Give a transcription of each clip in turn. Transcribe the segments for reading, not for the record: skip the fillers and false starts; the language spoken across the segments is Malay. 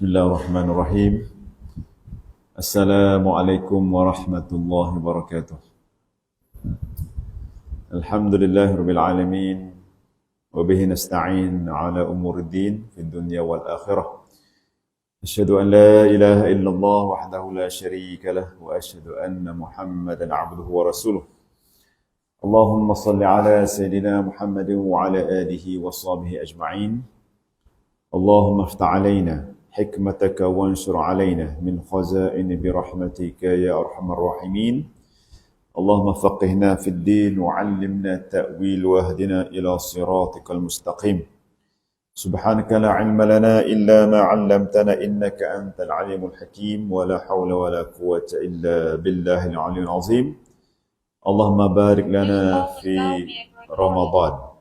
Bismillahirrahmanirrahim. Assalamualaikum warahmatullahi wabarakatuh. Alhamdulillahirabbil alamin wa bihi nasta'in ala umuriddin fid dunya wal akhirah. Asyhadu an la ilaha illallah wahdahu la syarika lah wa asyhadu anna Muhammadan 'abduhu wa rasuluh. Allahumma shalli ala sayyidina Muhammadin wa ala alihi wa sahbihi ajma'in. Allahumma iftah 'alaina حكمتك وانشر علينا من خزائن برحمتك يا أرحم الراحمين. اللهم فقهنا في الدين وعلمنا التأويل واهدنا إلى صراطك المستقيم. سبحانك لا علم لنا إلا ما علمتنا إنك أنت العليم الحكيم ولا حول ولا قوة إلا بالله العلي العظيم. اللهم بارك لنا في رمضان.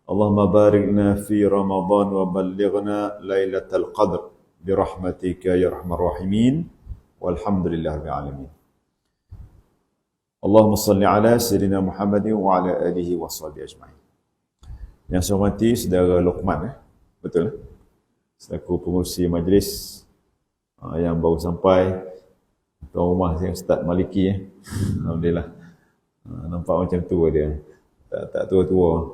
اللهم بارك لنا في رمضان وبلغنا ليلة القدر برحمتك يا أرحم الراحمين والحمد لله رب العالمين. اللهم صل على سيدنا محمد وعلى آله وصحبه أجمعين. Yang saya hormati saudara Luqman, betul? Selaku pengurusi majlis yang baru sampai tuan rumah yang Ustaz Maliki. Alhamdulillah. Nampak macam tua dia. Tak tua-tua.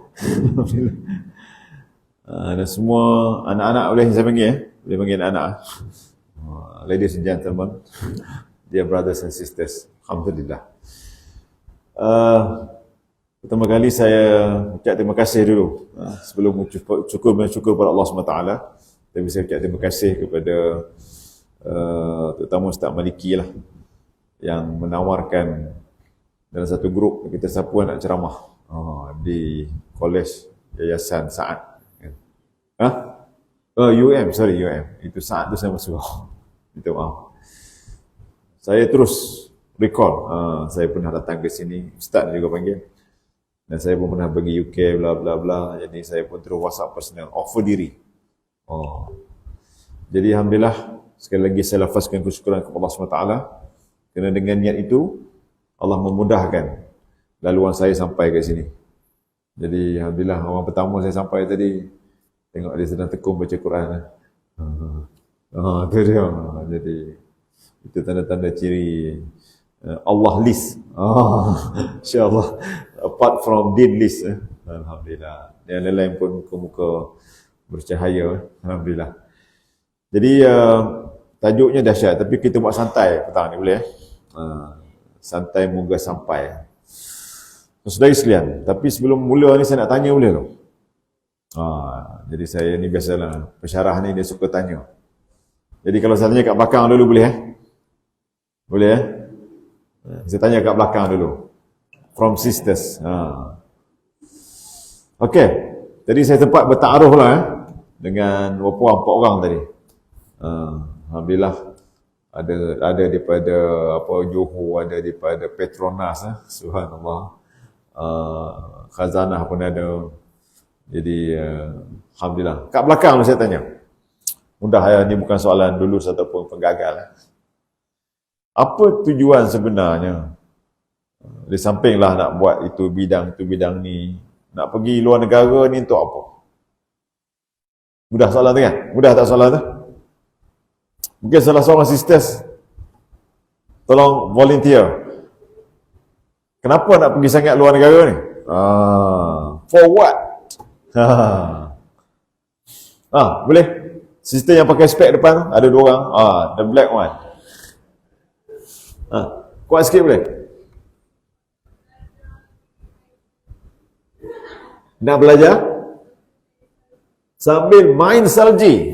Dan semua anak-anak boleh saya panggil, boleh panggil anak-anak. Ladies and gentlemen, dear brothers and sisters, alhamdulillah. Pertama kali saya ucap terima kasih dulu sebelum bersyukur kepada Allah SWT. Tapi saya ucap terima kasih kepada terutama Ustaz Maliki lah, yang menawarkan dalam satu grup kita siapa nak ceramah di Kolej Yayasan Saad. UM. Itu Saad tu saya masuk. Minta maaf. Saya terus recall, saya pernah datang ke sini, Ustaz juga panggil. Dan saya pun pernah pergi UK, bla bla bla. Jadi saya pun terus WhatsApp personal, offer diri. Jadi alhamdulillah, sekali lagi saya lafazkan kesyukuran kepada Allah SWT. Kerana dengan niat itu, Allah memudahkan laluan saya sampai ke sini. Jadi alhamdulillah, orang pertama saya sampai tadi tengok dia sedang tekung baca Quran. Itu dia. Jadi itu tanda-tanda ciri Allah list. Insya-Allah, apart from din list. Alhamdulillah. Yang lain pun muka-muka bercahaya. Alhamdulillah. Jadi tajuknya dahsyat, tapi kita buat santai petang ni boleh? Santai moga sampai. Saudara sekalian, tapi sebelum mula ni saya nak tanya boleh tak? Jadi saya ni biasalah, pensyarah ni dia suka tanya. Jadi kalau saya tanya kat belakang dulu boleh? Boleh? Saya tanya kat belakang dulu. From sisters. Okey. Tadi saya sempat bertaruh lah dengan berapa 4 orang tadi. Alhamdulillah. Ada daripada Johor, ada daripada Petronas, subhanallah. Khazanah pun ada. Jadi alhamdulillah. Kat belakang saya tanya. Mudah ni bukan soalan lulus ataupun penggagal. Apa tujuan sebenarnya? Di sampinglah nak buat itu bidang ni, nak pergi luar negara ni untuk apa? Mudah soalan tu kan? Mudah tak soalan tu? Mungkin salah seorang sisters tolong volunteer. Kenapa nak pergi sangat luar negara ni? For what? Boleh? Sister yang pakai spek depan, ada 2 orang. The black one. Kuat sikit boleh? Nak belajar? Sambil main salji.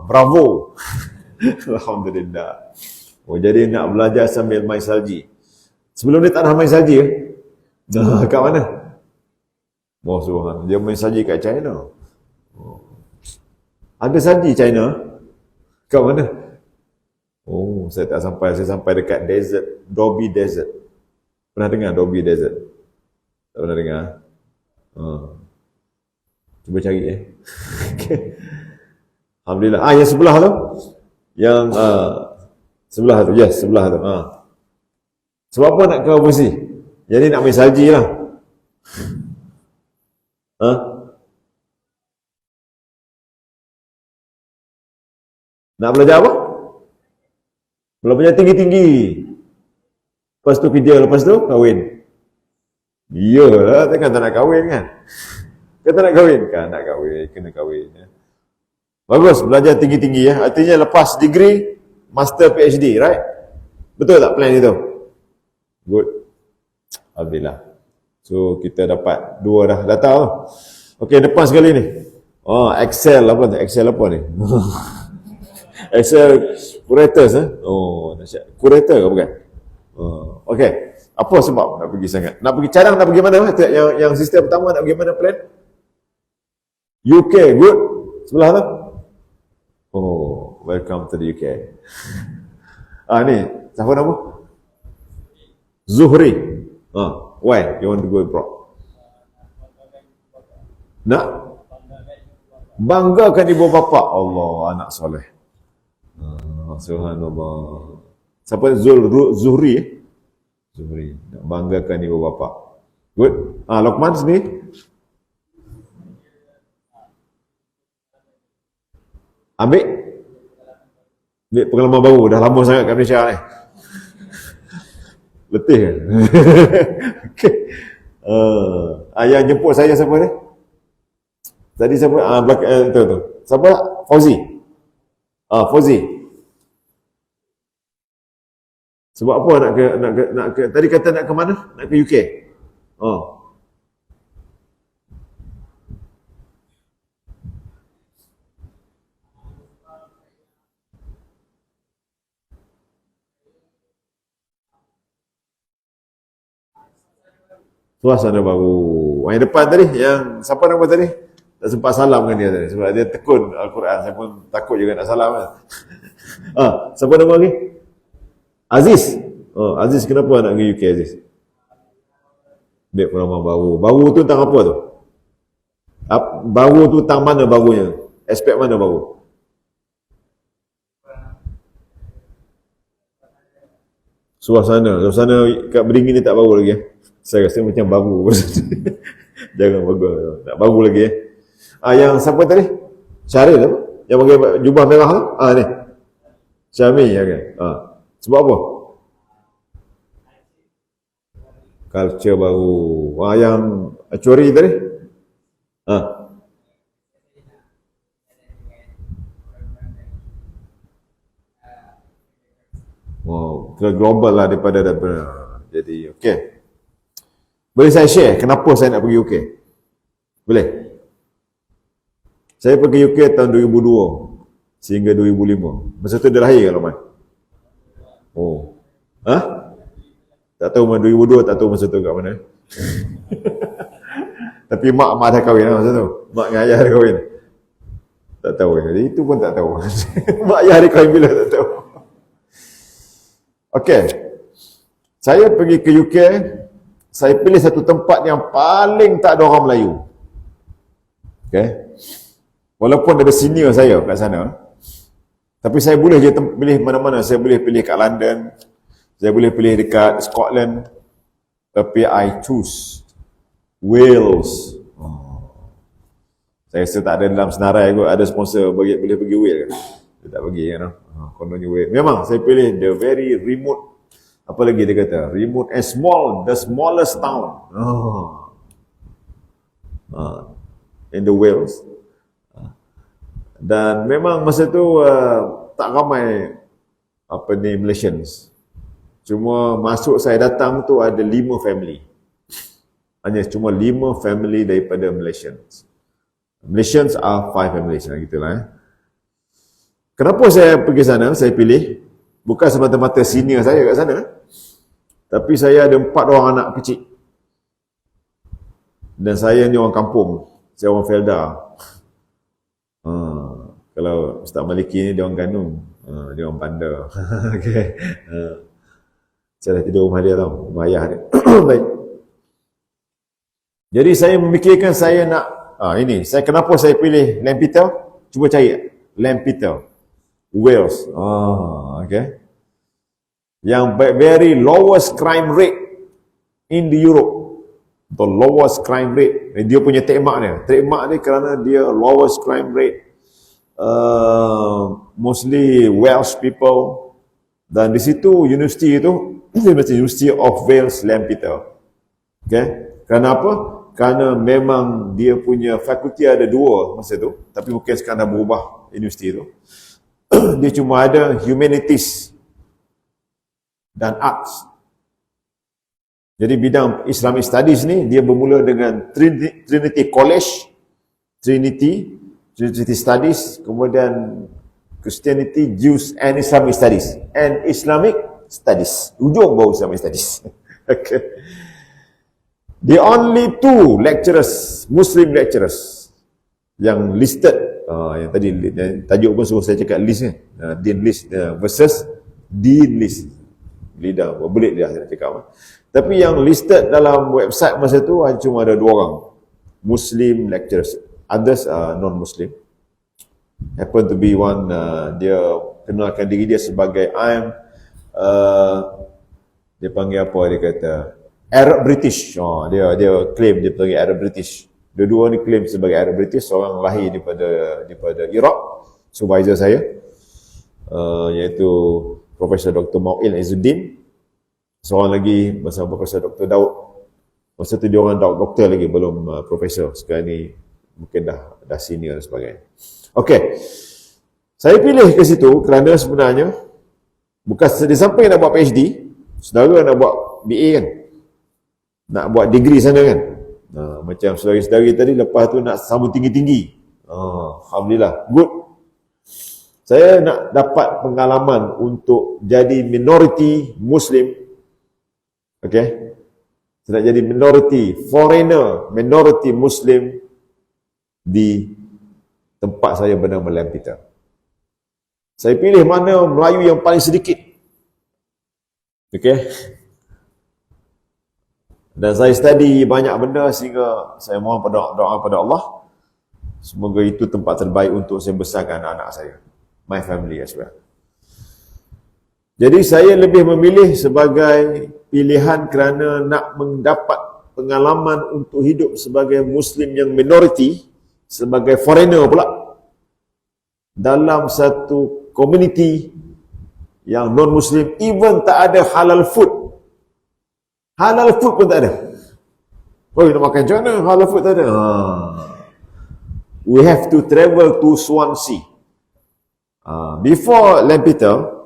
Bravo. Alhamdulillah. Jadi nak belajar sambil main salji. Sebelum dia tak nak main salji ke? Kat mana? Subhanallah. Dia main salji kat China. Ada salji China? Kat mana? Saya tak sampai. Saya sampai dekat desert, Gobi Desert. Pernah dengar Gobi Desert? Tak pernah dengar? Cuba cari Alhamdulillah. Yang sebelah tu. Yang sebelah tu. Yes, sebelah tu. Sebab apa nak ke overseas? Jadi nak main salji lah. Nak belajar apa? Belajar tinggi-tinggi. Lepas tu kerja, lepas tu kahwin. Iyalah, takkan tak nak kahwin kan? Kata nak kahwin? Kan nak kahwin, kena kahwin. Ya. Bagus, belajar tinggi-tinggi ya. Artinya lepas degree, master PhD, right? Betul tak plan itu? Good. Alhamdulillah. So, kita dapat 2 dah data tu. Okey, depan sekali ni. Oh, Excel apa tu? Excel apa ni? Excel Curators Oh, dahsyat. Curator ke bukan? Oh, okey. Apa sebab nak pergi sangat? Nak pergi cadang, nak pergi mana? Yang sistem pertama nak pergi mana plan? UK, good. Sebelah tu. Oh, welcome to the UK. Ni, siapa nama? Zuhri. Why you want to go abroad? Nak banggakan ibu bapa. Allah, anak soleh. Subhanallah. Siapa? Zuhri. Zuhri. Nak banggakan ibu bapa. Good. Lokman sendiri. Ambil pengalaman baru. Dah lama sangat kat Malaysia ni. Letih kan? Okay. Yang jemput saya siapa ni? Tadi siapa? Tu. Siapa? Fauzi. Fauzi. Sebab apa nak ke tadi kata nak ke mana? Nak ke UK. Suasana baru. Yang depan tadi, yang siapa nama tadi? Tak sempat salam dengan dia tadi sebab dia tekun Al-Quran. Saya pun takut juga nak salam kan. Siapa nama lagi? Aziz. Aziz kenapa nak pergi UK Aziz? Dia pengalaman baru. Baru tu tentang apa tu? Baru tu tentang mana barunya? Aspek mana baru? Suasana kat Beringin ni tak baru lagi ya? Saya rasa macam baru. Jangan bagus. Tak baru lagi yang siapa tadi? Syaril apa? Yang pakai jubah merah tu? Ni. Syami ya kan? Sebab apa? Culture baru. Yang Curi tadi? Ke global lah daripada jadi okey. Boleh saya share kenapa saya nak pergi UK? Boleh? Saya pergi UK tahun 2002 sehingga 2005. Masa tu dia lahir kan Loman? Tak tahu 2002, tak tahu masa tu kat mana. Tapi mak dah kahwin lah masa tu. Mak dengan ayah dah kahwin. Tak tahu. Itu pun tak tahu. Mak ayah dia kahwin bila tak tahu. Okey. Saya pergi ke UK, saya pilih satu tempat yang paling tak ada orang Melayu. Okey. Walaupun ada senior saya kat sana, tapi saya boleh je pilih mana-mana. Saya boleh pilih kat London, saya boleh pilih dekat Scotland, tapi I choose Wales. Saya rasa tak ada dalam senarai kot, ada sponsor boleh pergi Wales kan? Dia tak pergi kan? Kononnya Wales. Memang saya pilih the very remote, apa lagi dia kata? Remote and small, the smallest town. In the Wales. Dan memang masa tu tak ramai Malaysians. Cuma masuk saya datang tu ada 5 family. Hanya cuma 5 family daripada Malaysians. Malaysians are 5 families gitulah. Kenapa saya pergi sana? Saya pilih bukan semata-mata senior saya kat sana, tapi saya ada 4 orang anak kecil. Dan saya ni orang kampung. Saya orang Felda. Kalau Ustaz Maliki ni dia orang Ganung. Dia orang Bandar. Okay. Saya dah tidur rumah dia tau, rumah ayah dia. Baik. Jadi saya memikirkan saya nak saya kenapa saya pilih Lampeter? Cuba cari Lampeter, Wales. Okay. Yang very lowest crime rate in the Europe. The lowest crime rate. Dia punya trademark dia. Trademark dia kerana dia lowest crime rate mostly Welsh people, dan di situ universiti itu University of Wales Lampeter. Okay? Kerana apa? Kerana memang dia punya fakulti ada dua masa tu, tapi mungkin sekarang dah berubah universiti itu. Dia cuma ada humanities dan arts. Jadi bidang Islamic Studies ni dia bermula dengan Trinity College, Trinity Studies, kemudian Christianity, Jews and Islamic Studies, and Islamic Studies. Ujung baru Islamic Studies. Okay. The only two lecturers, Muslim lecturers yang listed, yang tadi tajuk pun suruh saya cakap list ni, Dean list versus Dean list. Lidah, belit lidah saya nak cakap. Tapi yang listed dalam website masa tu cuma ada 2 orang, Muslim lecturers. Others are non-Muslim. Happen to be one, dia kenalkan diri dia sebagai dia panggil apa, dia kata Arab British. Dia claim dia panggil Arab British. Dua-dua ni claim sebagai Arab British. Seorang lahir daripada Iraq, supervisor saya, iaitu Profesor Dr. Mau'il Izzuddin. Seorang lagi bersama Profesor Dr. Daud. Masa tu dia orang doktor lagi, belum profesor. Sekarang ni mungkin dah senior dan sebagainya. Okey. Saya pilih ke situ kerana sebenarnya bukan dia sampai nak buat PhD, saudara nak buat BA kan, nak buat degree sana kan. Macam saudari-saudari tadi, lepas tu nak sambung tinggi-tinggi. Alhamdulillah, good. Saya nak dapat pengalaman untuk jadi minority Muslim. Okay, saya nak jadi minority foreigner, minority Muslim di tempat saya bernama Lampeter. Saya pilih mana Melayu yang paling sedikit. Okay, dan saya study banyak benda sehingga saya mohon doa pada Allah, semoga itu tempat terbaik untuk saya besarkan anak-anak saya, my family as well. Jadi saya lebih memilih sebagai pilihan kerana nak mendapat pengalaman untuk hidup sebagai Muslim yang minority, sebagai foreigner pula, dalam satu community yang non-Muslim, even tak ada halal food. Halal food pun tak ada. Oh, nak makan macam mana? Halal food tak ada. We have to travel to Swansea. Before Lampeter,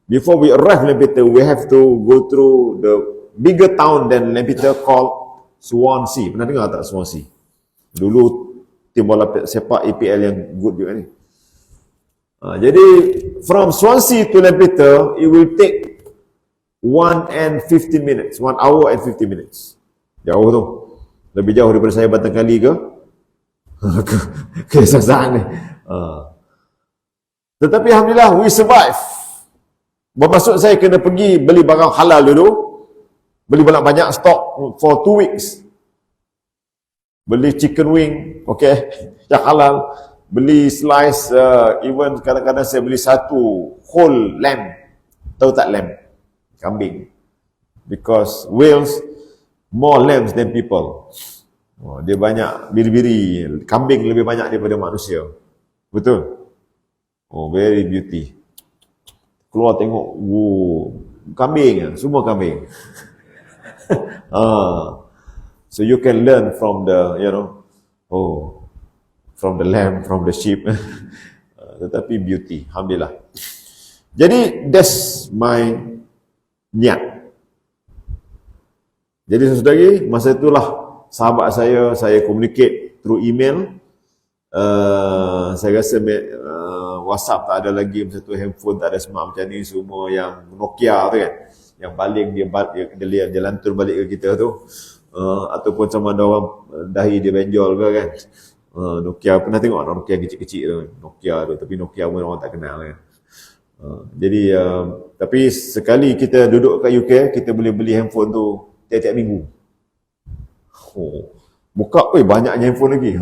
before we arrive Lampeter, we have to go through the bigger town than Lampeter called Swansea. Pernah dengar tak Swansea? Dulu tim bola sepak EPL yang good juga ni. Jadi from Swansea to Lampeter, it will take 1 hour and 50 minutes. Jauh tu. Lebih jauh daripada saya Batang Kali ke Kesaksaan ni. Tetapi Alhamdulillah, we survive. Bermaksud saya kena pergi beli barang halal dulu, beli banyak-banyak stok for 2 weeks. Beli chicken wing, okay, yang halal. Beli slice, even kadang-kadang saya beli satu whole lamb. Tahu tak lamb? Kambing. Because Wales more lambs than people. Dia banyak biri-biri. Kambing lebih banyak daripada manusia. Betul? Very beauty. Keluar tengok, kambing, semua kambing. So you can learn from the, from the lamb, from the sheep. Tetapi beauty, Alhamdulillah. Jadi that's my niat. Jadi saudari, masa itulah sahabat saya communicate through email. Saya rasa WhatsApp tak ada lagi, masa tu handphone tak ada smart macam ni, semua yang Nokia tu kan, yang baling dia lantur balik ke kita tu, ataupun sama ada orang dahi dia benjol ke kan. Nokia, pernah tengok Nokia kecil-kecil tu, Nokia tu, tapi Nokia pun orang tak kenal kan. Jadi tapi sekali kita duduk kat UK, kita boleh beli handphone tu tiap-tiap minggu. Buka, banyaknya handphone lagi.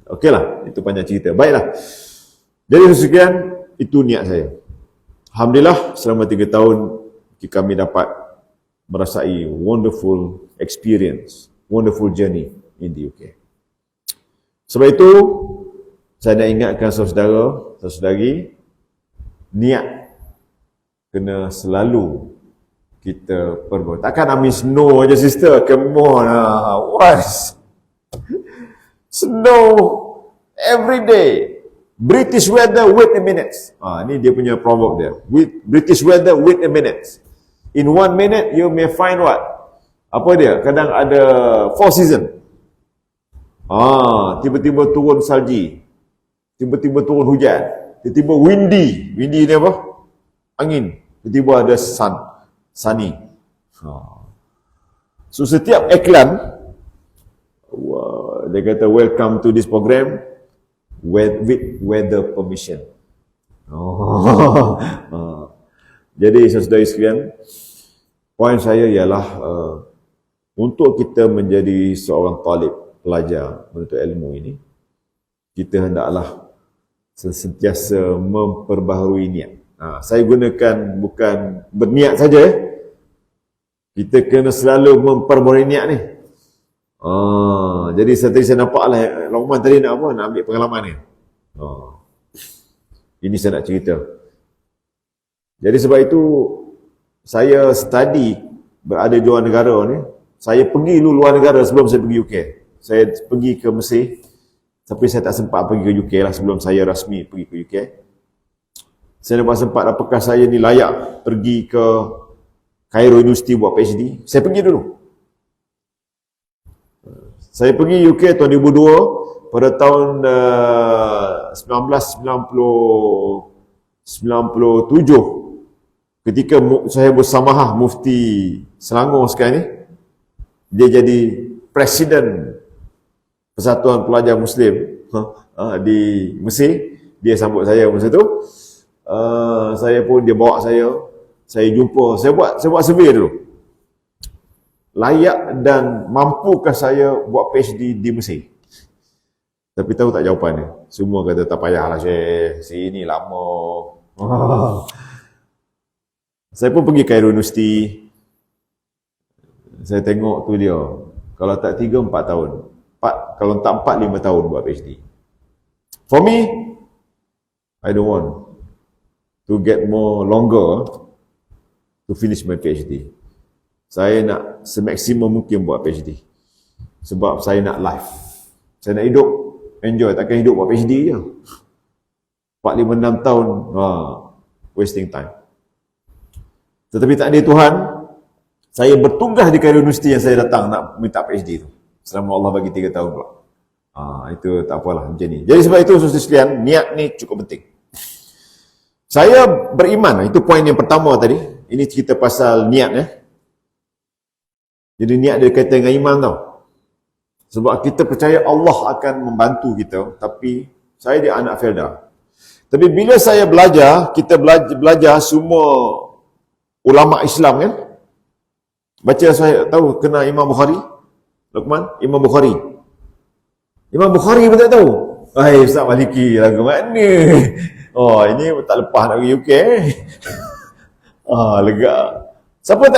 Okey lah, itu panjang cerita. Baiklah. Jadi sekian, itu niat saya. Alhamdulillah, selama 3 tahun kami dapat merasai wonderful experience, wonderful journey in the UK. Sebab itu, Saya nak ingatkan saudara-saudari, niat kena selalu kita perbuat. Takkan amin snow aja sister, come on once. Snow every day. British weather, wait a minute. Ni dia punya proverb dia. British weather, wait a minute. In 1 minute, you may find what? Apa dia? Kadang ada 4 season. Tiba-tiba turun salji. Tiba-tiba turun hujan. Tiba-tiba windy. Windy ni apa? Angin. Tiba-tiba ada sunny. So setiap iklan, dia kata welcome to this program with weather permission. Jadi saudara sekalian, poin saya ialah untuk kita menjadi seorang talib, pelajar menuntut ilmu ini, kita hendaklah sentiasa memperbaharui niat. Saya gunakan bukan berniat saja. Kita kena selalu memperbaharui niat ni. Jadi saya nampaklah Luqman tadi nak apa? Nak ambil pengalaman ni. Ini saya nak cerita. Jadi sebab itu saya study berada di luar negara ni. Saya pergi luar negara sebelum saya pergi UK. Saya pergi ke Mesir, tapi saya tak sempat pergi ke UK lah sebelum saya rasmi pergi ke UK. Saya dapat sempat, apakah saya ni layak pergi ke Cairo University buat PhD? Saya pergi dulu. Saya pergi UK tahun 2002, pada tahun 1997, ketika saya bersamahah Mufti Selangor sekarang ni, dia jadi Presiden Persatuan Pelajar Muslim di Mesir. Dia sambut saya masa tu. Saya pun, dia bawa saya jumpa, saya buat survey dulu. Layak dan mampukah saya buat PhD di Mesir? Tapi tahu tak jawapannya? Semua kata tak payahlah Syekh, sini lama. Saya pun pergi Cairo University. Saya tengok tu dia, kalau tak 3-4 tahun, kalau tak 4-5 tahun buat PhD. For me, I don't want to get more longer to finish my PhD. Saya nak semaksimum mungkin buat PhD. Sebab saya nak life. Saya nak hidup, enjoy. Takkan hidup buat PhD je. 4-5-6 tahun, wasting time. Tetapi tak ada Tuhan, saya bertugas di Cairo University yang saya datang nak minta PhD tu. Selama Allah bagi 3 tahun pula. Itu tak apalah macam ni. Jadi sebab itu saudara sekalian, niat ni cukup penting. Saya beriman, itu poin yang pertama tadi. Ini cerita pasal niat ya. Jadi niat dia kaitan dengan iman tau. Sebab kita percaya Allah akan membantu kita, tapi saya dia anak Felda. Tapi bila saya belajar, kita belajar semua ulama Islam kan. Baca saya tahu kenal Imam Bukhari. Luqman, Imam Bukhari. Imam Bukhari pun tak tahu. Ustaz Maliki lagu mana? Ini tak lepas nak pergi UK. Lega. Siapa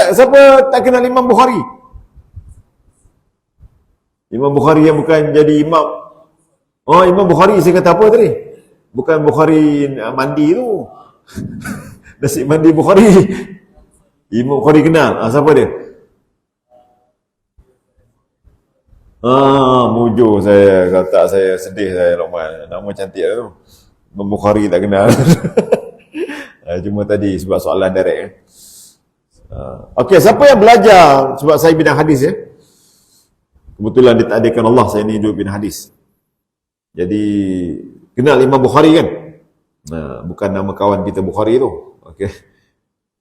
tak kenal Imam Bukhari? Imam Bukhari yang bukan jadi imam. Imam Bukhari saya kata apa tadi? Bukan Bukhari mandi tu. Nasi mandi Bukhari. Imam Bukhari kenal. Siapa dia? Mujur saya, kalau tak saya sedih saya Luqman. Nama cantik tu. Imam Bukhari tak kenal. Cuma tadi sebab soalan direct. Okey, siapa yang belajar, sebab saya bidang hadis ya. Kebetulan ditakdirkan Allah saya ni duduk bidang hadis. Jadi kenal Imam Bukhari kan? Bukan nama kawan kita Bukhari tu. Okey.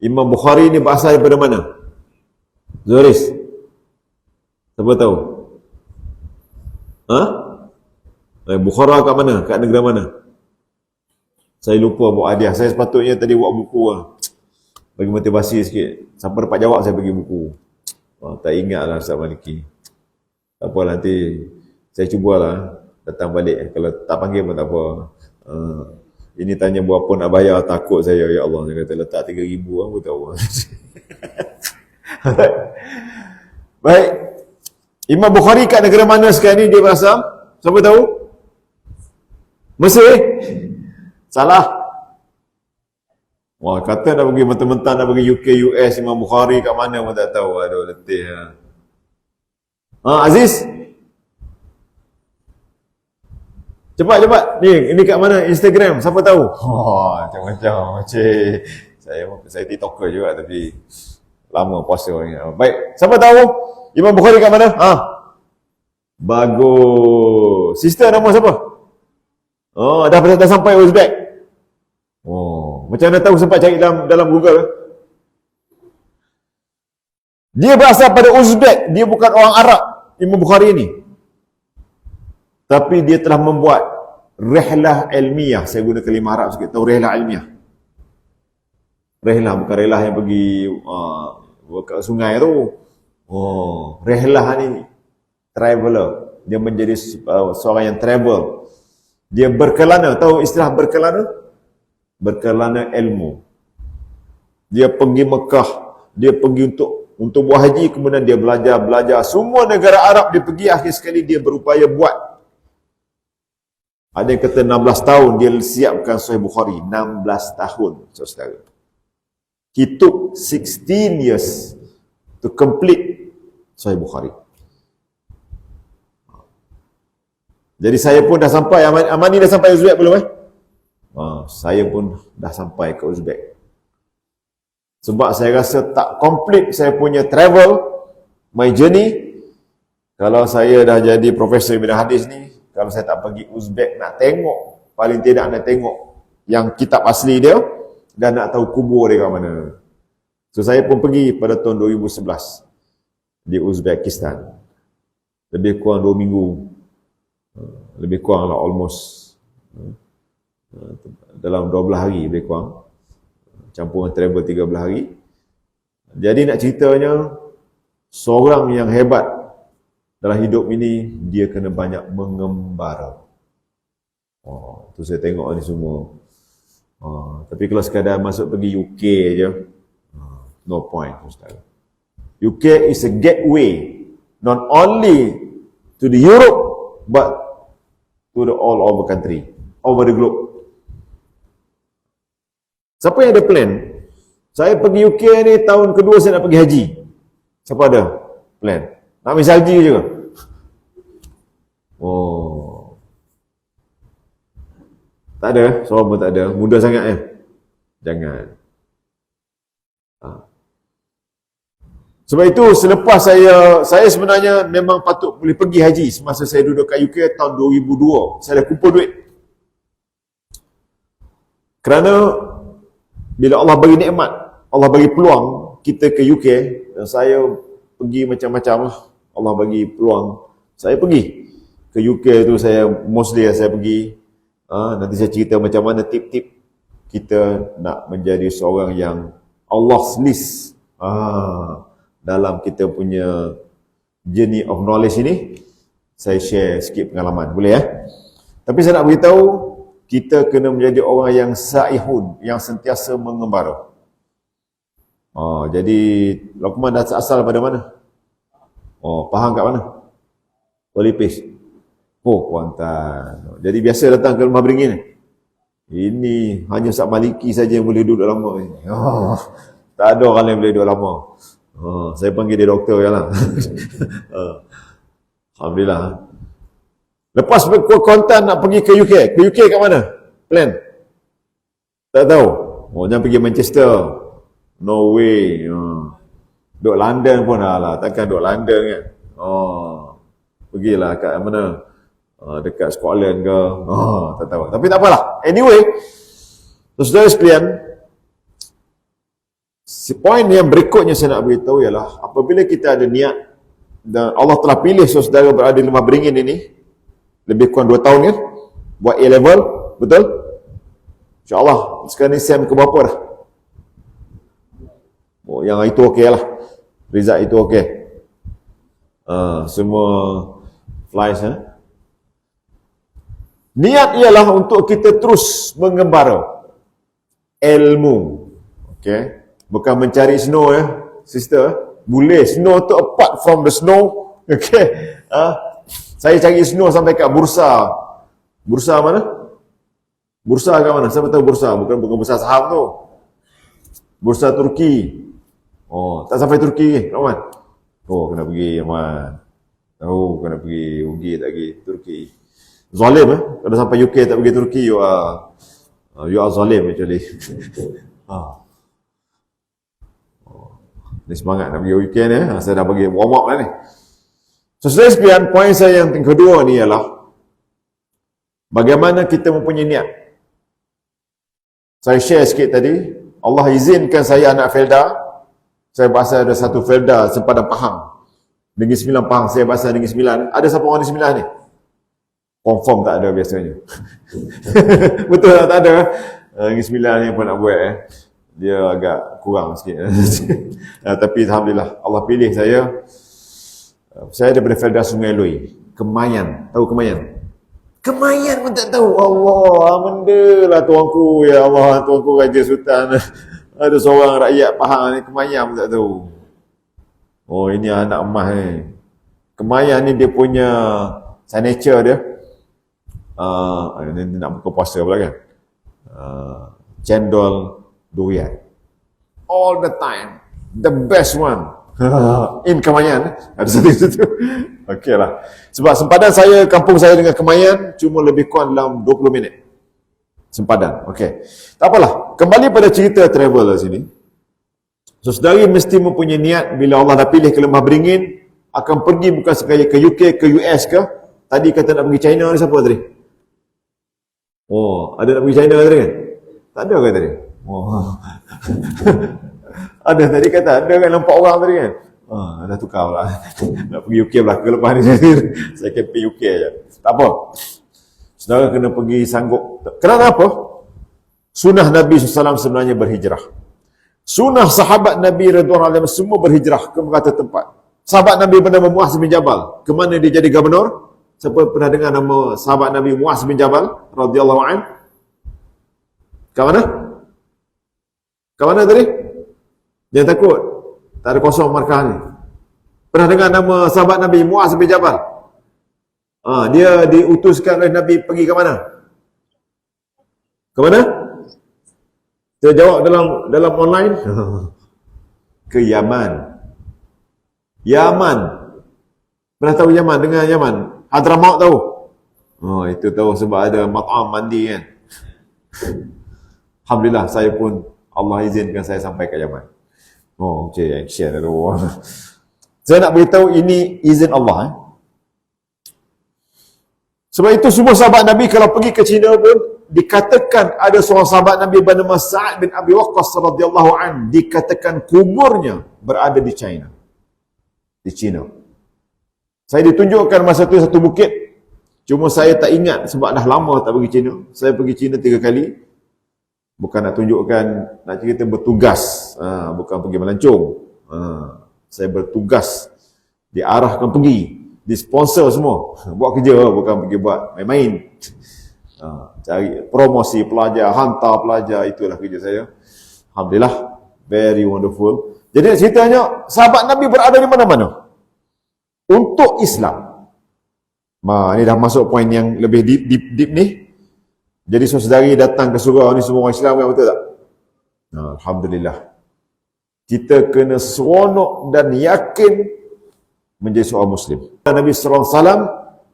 Imam Bukhari ni berasal daripada mana? Zuhris. Siapa tahu? Bukhara kat mana? Kat negara mana? Saya lupa buat hadiah. Saya sepatutnya tadi buat buku bagi motivasi sikit. Siapa dapat jawab saya bagi buku. Tak ingat lah Ustaz Maliki. Tak apa, nanti saya cubalah datang balik. Kalau tak panggil pun tak apa. Ini tanya berapa nak bayar, takut saya. Ya Allah, saya kata letak 3,000 aku tahu. Baik. Imam Bukhari kat negara mana sekarang ni dia berasal? Siapa tahu? Mesir? Salah. Wah, kata nak pergi mentang-mentang nak pergi UK, US, Imam Bukhari kat mana pun tak tahu. Aduh, letih. Aziz? Cepat. Ni kat mana? Instagram. Siapa tahu? Macam-macam. Cik. Saya TikToker juga tapi lama puasa ni. Baik. Siapa tahu? Imam Bukhari kat mana? Bagus. Sister nama siapa? Dah sampai Uzbek. Macam mana tahu, sempat cari dalam Google. Dia berasal pada Uzbek. Dia bukan orang Arab, Imam Bukhari ni. Tapi dia telah membuat rihlah ilmiah. Saya guna kalimah Arab sikit. Tahu rihlah ilmiah? Rihlah bukan rihlah yang pergi ke sungai tu. Rihlah ni traveler. Dia menjadi seorang yang travel. Dia berkelana. Tahu istilah berkelana? Berkelana ilmu. Dia pergi Mekah. Dia pergi untuk buat haji. Kemudian dia belajar. Semua negara Arab dia pergi. Akhir sekali dia berupaya buat. Ada yang kata 16 tahun dia siapkan Sahih Bukhari. 16 tahun, saudara. He took 16 years to complete Sahih Bukhari. Jadi saya pun dah sampai. Amani dah sampai Uzbek belum? Saya pun dah sampai ke Uzbek. Sebab saya rasa tak complete saya punya travel, my journey. Kalau saya dah jadi Profesor Bidang Hadis ni, kalau saya tak pergi Uzbek nak tengok, paling tidak nak tengok yang kitab asli dia dan nak tahu kubur dia kat mana. So saya pun pergi pada tahun 2011 di Uzbekistan. Lebih kurang 2 minggu. Lebih kurang lah almost dalam 12 hari lebih kurang. Campuran travel 13 hari. Jadi nak ceritanya, seorang yang hebat dalam hidup ini, dia kena banyak mengembara. Tu saya tengok ni semua. Tapi kalau sekadar masuk pergi UK je, no point. UK is a gateway, not only to the Europe, but to the all over country, over the globe. Siapa yang ada plan? Saya pergi UK ni tahun kedua saya nak pergi haji. Siapa ada plan? Nak ambil haji je ke? Tak ada, seorang pun tak ada. Mudah sangat Jangan. Sebab itu selepas saya sebenarnya memang patut boleh pergi haji semasa saya duduk kat UK tahun 2002. Saya dah kumpul duit. Kerana bila Allah bagi nikmat, Allah bagi peluang kita ke UK, dan saya pergi macam-macam lah. Allah bagi peluang, saya pergi ke UK tu. Saya mostly saya pergi. Nanti saya cerita macam mana tip-tip kita nak menjadi seorang yang Allah's list dalam kita punya journey of knowledge ini. Saya share sikit pengalaman, boleh Tapi saya nak beritahu, kita kena menjadi orang yang saihun, yang sentiasa mengembara. Jadi Luqman dah asal pada mana? Pahang kat mana? Pelipis. Kuantan. Jadi biasa datang ke rumah beringin. Ini hanya Ustaz Maliki saja yang boleh duduk lama ni. Tak ada orang yang boleh duduk lama. Saya panggil dia doktor je lah. Alhamdulillah. Lepas Kuantan nak pergi ke UK. Ke UK kat mana? Plan? Tak tahu. Jangan pergi Manchester. No way. Duduk London pun lah. Takkan duduk London kan? Pergilah kat mana? Dekat Scotland ke? Tak tahu. Tapi tak apalah. Anyway, saudara sekalian, poin yang berikutnya saya nak beritahu ialah, apabila kita ada niat dan Allah telah pilih saudara berada di Lembah Beringin ini lebih kurang 2 tahun kan, buat A-level, betul? InsyaAllah sekarang ni SEM ke berapa dah? Yang itu okey lah, result itu okey. Semua flies Niat ialah untuk kita terus mengembara ilmu. Okey, bukan mencari snow sister. Boleh snow tu apart from the snow. Okey. Saya cari snow sampai kat Bursa. Bursa mana? Bursa kat mana? Siapa tahu bursa? Bukan bursa saham tu. Bursa Turki. Oh, tak sampai Turki ke, Rahman? Oh, kena pergi, Rahman. Oh, kena pergi. Rugi tak pergi Turki. Zalim Kalau sampai UK tak pergi Turki, you are zalim actually. Ni semangat nak pergi UK ni. Saya dah bagi warm up lah ni. So, saudara sekalian, poin saya yang kedua ni ialah bagaimana kita mempunyai niat. Saya share sikit tadi, Allah izinkan saya anak Felda. Saya bahasa ada satu Felda sempadan Pahang. Negeri Sembilan Pahang, saya bahasa Negeri Sembilan. Ada siapa orang Negeri Sembilan ni? Confirm tak ada biasanya. Betul tak ada? Negeri Sembilan ni apa nak buat dia agak kurang sikit. Tapi Alhamdulillah, Allah pilih saya. Saya daripada Felda Sungai Lui, Kemayan. Tahu Kemayan? Kemayan pun tak tahu. Allah, benda lah tuanku. Ya Allah, tuanku Raja Sultan. Ada seorang rakyat Pahang ni, Kemayan pun tak tahu. Oh, ini anak emas ni. Kemayan ni dia punya signature dia. Ini nak buka puasa pula kan. Cendol durian. All the time. The best one. In Kemayan. Ada satu-satu. Okey lah. Sebab sempadan saya, kampung saya dengan Kemayan cuma lebih kurang dalam 20 minit. Sempadan. Okey. Tak apalah. Kembali pada cerita travel di sini. So, saudari mesti mempunyai niat bila Allah dah pilih ke Lembah Beringin, akan pergi bukan sekali ke UK, ke US ke. Tadi kata nak pergi China ni siapa tadi? Oh, ada nak pergi China tadi kan? Tak ada ke tadi? Oh. Ada tadi kata, ada kan nampak orang tadi kan? Dah tukar pula. Nak pergi UK belaka lepas ni. Saya akan pergi UK je. Tak apa. Saudara kena pergi sanggup. Kenapa? Sunnah Nabi SAW sebenarnya berhijrah. Sunnah sahabat Nabi Ridwan Alim semua berhijrah ke merata tempat. Sahabat Nabi bernama Muaz bin Jabal. Ke mana dia jadi gubernur? Siapa pernah dengar nama sahabat Nabi Muaz bin Jabal radhiyallahu anhu? Ke mana? Ke mana tadi? Jangan takut. Tak ada kosong markah ni. Pernah dengar nama sahabat Nabi Muaz bin Jabal? Dia diutuskan oleh Nabi pergi ke mana? Ke mana? Saya jawab dalam online. Ke Yaman. Yaman. Pernah tahu Yaman? Dengar Yaman? Hadramaut tahu? Oh, itu tahu sebab ada mat'am mandi kan. Alhamdulillah, saya pun Allah izinkan saya sampai ke Yaman. Oh, okey, share dulu. Saya nak beritahu ini izin Allah. Sebab itu semua sahabat Nabi kalau pergi ke China pun dikatakan ada seorang sahabat Nabi bernama Sa'ad bin Abi Waqqas radhiyallahu an, dikatakan kuburnya berada di China. Di China. Saya ditunjukkan masa tu satu bukit. Cuma saya tak ingat sebab dah lama tak pergi China. Saya pergi China 3 kali. Bukan nak tunjukkan, nak cerita bertugas. Bukan pergi melancong. Saya bertugas. Diarahkan pergi. Disponsor semua. Buat kerja, bukan pergi buat main-main. Cari promosi pelajar, hantar pelajar, itulah kerja saya. Alhamdulillah, very wonderful. Jadi ceritanya, sahabat Nabi berada di mana-mana untuk Islam. Ini dah masuk poin yang lebih deep ni. Jadi saudari datang ke surau ni semua orang Islam kan, betul tak? Alhamdulillah. Kita kena seronok dan yakin menjadi seorang Muslim. Nabi sallallahu alaihi wasallam,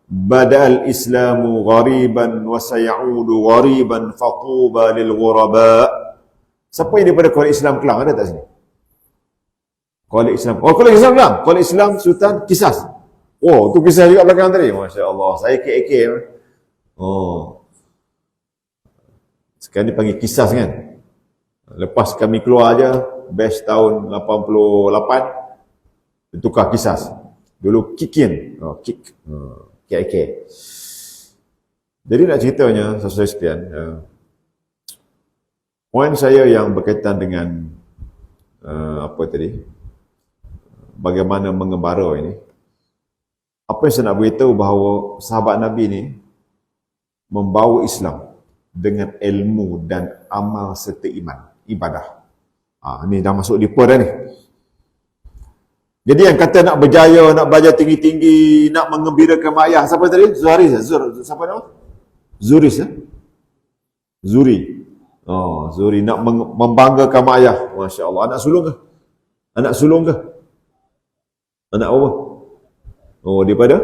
badal islamu ghariban wa sayaudu ghariban fatuba lil ghuraba. Siapa yang daripada Kuala Islam Kelang ada tak sini? Kuala Islam. Oh, Kuala Islam Kelang. Kuala Islam Sultan Kisas. Oh, tu kisah juga belakang tadi. Masya-Allah. Saya KK. Oh. Sekarang dipanggil Kisas kan. Lepas kami keluar aja, batch tahun 88, ditukar Kisas. Dulu Kikin. Kik. KK. Jadi nak ceritanya, saudara sekalian, poin saya yang berkaitan dengan apa tadi, bagaimana mengembara ini. Apa yang saya nak beritahu bahawa sahabat Nabi ni membawa Islam dengan ilmu dan amal serta iman, ibadah. Ni dah masuk di dah ni. Jadi yang kata nak berjaya, nak belajar tinggi-tinggi, nak mengembirakan mak ayah, siapa tadi? Zuharis. Siapa nama? Zuris. Zuri. Oh, Zuri nak membanggakan mak ayah. Masya Allah. Anak sulung ke? Anak sulung ke? Anak apa? Oh, daripada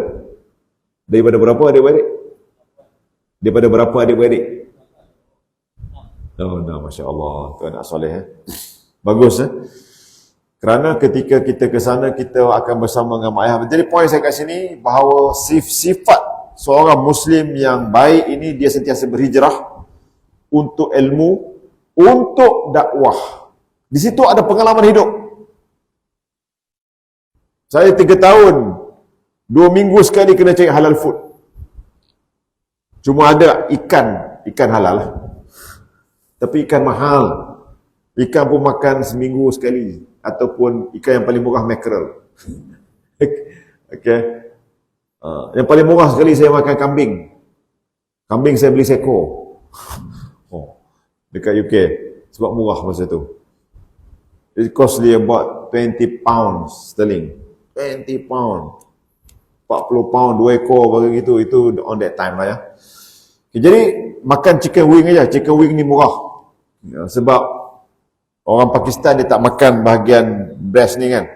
berapa adik-beradik? Daripada berapa adik-beradik? Oh, nah, Masya Allah. Tu anak soleh. Bagus. Kerana ketika kita ke sana, kita akan bersama dengan mak ayah. Jadi poin saya kat sini, bahawa sifat seorang Muslim yang baik ini, dia sentiasa berhijrah untuk ilmu, untuk dakwah. Di situ ada pengalaman hidup. Saya 3 tahun, 2 minggu sekali kena cari halal food. Cuma ada ikan halal lah. Tapi ikan mahal. Ikan pun makan seminggu sekali. Ataupun ikan yang paling murah mackerel. Okay. Yang paling murah sekali saya makan kambing. Kambing saya beli seekor. Dekat UK. Sebab murah masa tu. It costly about 20 pounds sterling. 20 pound. 40 pound, 2 ekor bagi gitu. Itu on that time lah ya. Okay, jadi makan chicken wing aja. Chicken wing ni murah. Ya, sebab orang Pakistan dia tak makan bahagian breast ni kan.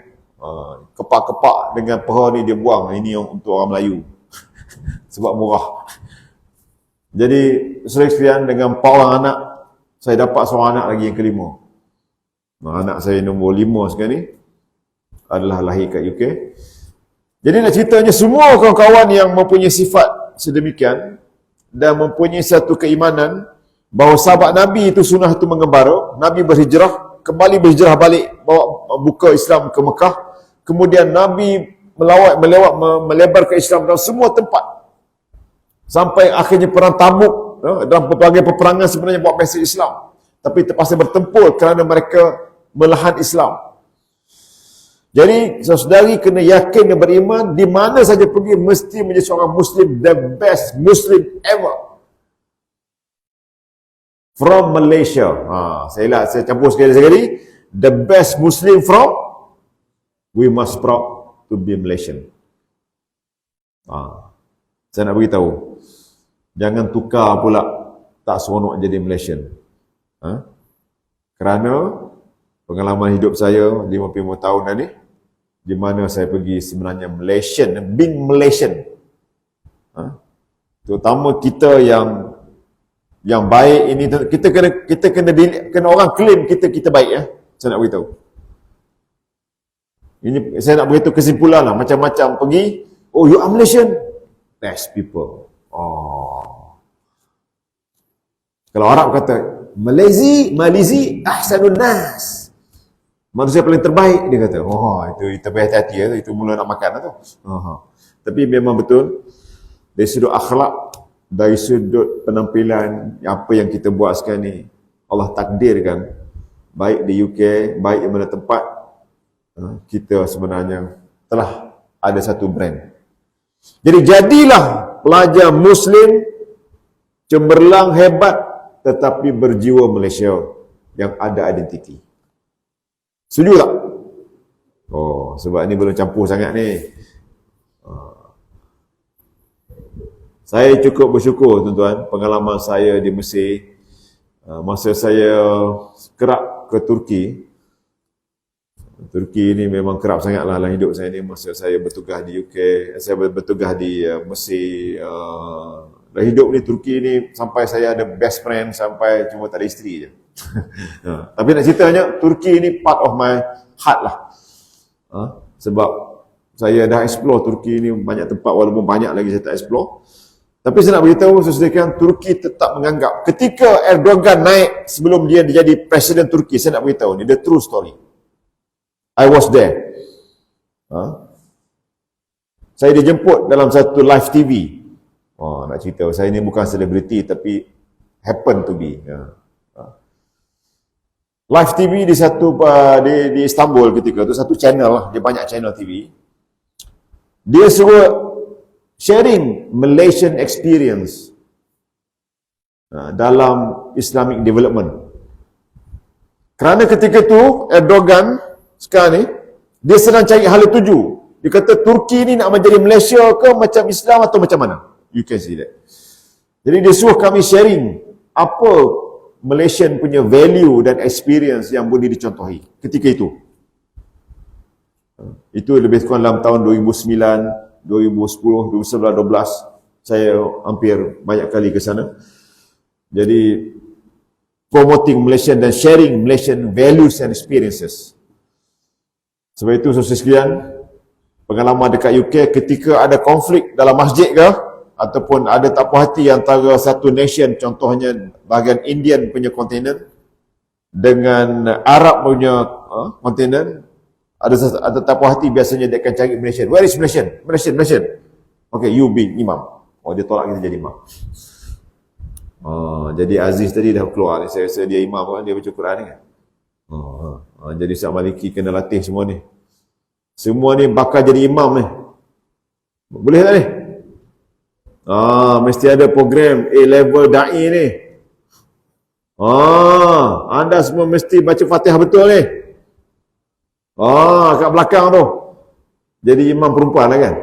Kepak-kepak dengan peha ni dia buang. Ini untuk orang Melayu. Sebab murah. Jadi saudara sekalian, dengan 4 orang anak, saya dapat seorang anak lagi yang kelima. Anak saya nombor 5 sekarang ni adalah lahir kat UK. Jadi nak ceritanya, semua kawan-kawan yang mempunyai sifat sedemikian dan mempunyai satu keimanan bahawa sahabat Nabi itu sunnah itu mengembara, Nabi berhijrah, kembali berhijrah balik, bawa buka Islam ke Mekah, kemudian Nabi melebar ke Islam dalam semua tempat. Sampai akhirnya perang Tabuk, dalam berbagai peperangan sebenarnya buat mesej Islam. Tapi terpaksa bertempur kerana mereka melahan Islam. Jadi, saudari kena yakin dan beriman, di mana saja pergi mesti menjadi seorang Muslim, the best Muslim ever. From Malaysia. Saya campur sekali. The best Muslim from, we must proud to be Malaysian. Saya nak beritahu, jangan tukar pula, tak seronok jadi Malaysian. Kerana pengalaman hidup saya 55 tahun dah ni, di mana saya pergi sebenarnya Malaysian, being Malaysian. Terutama kita yang baik ini, kita kena orang claim kita baik ya. Saya nak beritahu. Ini saya nak beritahu kesimpulan lah, macam-macam pergi, oh you are Malaysian, best people. Kalau Arab kata Malizi ahsanun nas. Manusia paling terbaik, dia kata. Itu berhati-hati ya, itu mula nak makan lah tu. Tapi memang betul, dari sudut akhlak, dari sudut penampilan, apa yang kita buat sekarang ni, Allah takdirkan, baik di UK, baik di mana tempat, kita sebenarnya telah ada satu brand. Jadi jadilah pelajar Muslim, cemerlang, hebat, tetapi berjiwa Malaysia yang ada identiti. Setuju tak? Sebab ni belum campur sangat ni. Saya cukup bersyukur tuan-tuan, pengalaman saya di Mesir, masa saya kerap ke Turki. Turki ni memang kerap sangatlah dalam hidup saya ni. Masa saya bertugas di UK, saya bertugas di Mesir. Dalam hidup ni, Turki ni, sampai saya ada best friend, sampai cuma tak ada isteri je. Tapi nak ceritanya, Turki ni part of my heart lah. Sebab saya dah explore Turki ni banyak tempat, walaupun banyak lagi saya tak explore. Tapi saya nak beritahu sesuatu, Turki tetap menganggap, ketika Erdogan naik sebelum dia jadi presiden Turki, saya nak beritahu ni, the true story. I was there. Saya dijemput dalam satu live TV. Nak cerita, saya ni bukan selebriti, tapi happen to be. Live TV di Istanbul ketika tu, satu channel lah, dia banyak channel TV. Dia suruh sharing Malaysian experience dalam Islamic development. Kerana ketika tu Erdogan sekarang ni, dia sedang cari hala tuju. Dia kata Turki ni nak menjadi Malaysia ke macam Islam atau macam mana? You can see that. Jadi dia suruh kami sharing apa Malaysian punya value dan experience yang boleh dicontohi ketika itu. Itu lebih kurang dalam tahun 2009, 2010, 2011, 12. Saya hampir banyak kali ke sana. Jadi promoting Malaysian dan sharing Malaysian values and experiences. Sebab itu saudara sekalian, pengalaman dekat UK ketika ada konflik dalam masjid ke, ataupun ada tak puas hati antara satu nation, contohnya bahagian Indian punya kontinen dengan Arab punya kontinen, ada tak puas hati, biasanya dia akan cari Malaysian. Where is Malaysian? Malaysian. Okay, you be imam. Oh, dia tolak kita jadi imam. Jadi Aziz tadi dah keluar. Saya rasa dia imam kan, dia baca Quran ni kan. Jadi Ustaz Maliki kena latih semua ni. Semua ni bakal jadi imam ni. Boleh tak ni? Mesti ada program A-level da'i ni. Anda semua mesti baca Fatihah betul ni. Kat belakang tu. Jadi imam perempuan lah kan.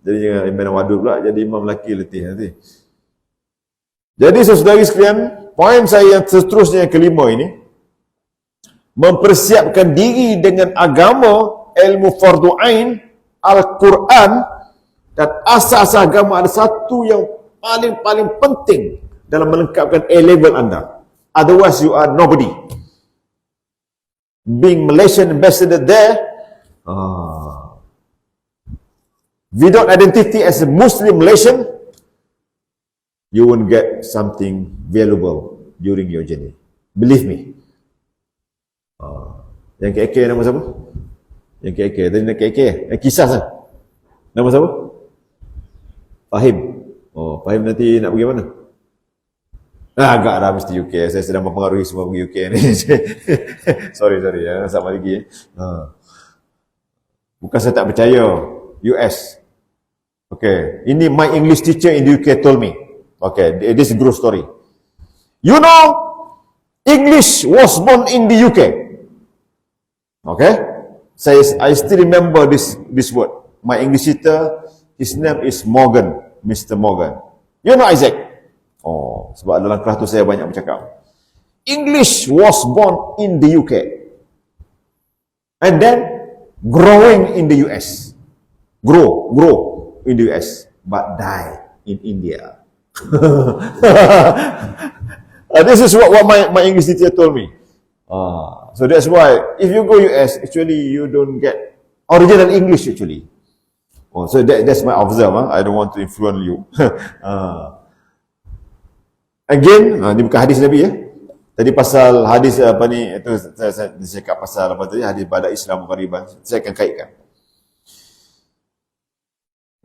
Jadi jangan imam wadud pula, jadi imam lelaki letih nanti. Jadi saudari sekalian, poin saya yang seterusnya yang kelima ini, mempersiapkan diri dengan agama, ilmu fardu ain, Al-Quran dan asas agama ada satu yang paling penting dalam melengkapkan A-level anda. Otherwise you are nobody. Being Malaysian ambassador there, without identity as a Muslim Malaysian, you won't get something valuable during your journey. Believe me. Yang KK nama siapa? Yang KK tadi nak KK kisah sah. Nama siapa? Fahim. Fahim nanti nak pergi mana? Agak dah mesti UK. Saya sedang mempengaruhi semua pergi UK ni. sorry ya, sama lagi. Bukan saya tak percaya. US. Okay, ini my English teacher in the UK told me. Okay, this is a true story. You know, English was born in the UK. Okay, I still remember this word. My English teacher, his name is Morgan, Mr. Morgan. You know Isaac? Sebab dalam kelas tu saya banyak bercakap. English was born in the UK. And then growing in the US. Grow in the US, but die in India. This is what my English teacher told me. So that's why if you go US, actually you don't get original English actually. So that's my observe. I don't want to influence you. Again, ini bukan hadis Nabi ya. Tadi pasal hadis apa ni, itu saya cakap pasal apa tadi, hadis pada Islam Ghariban. Saya akan kaitkan.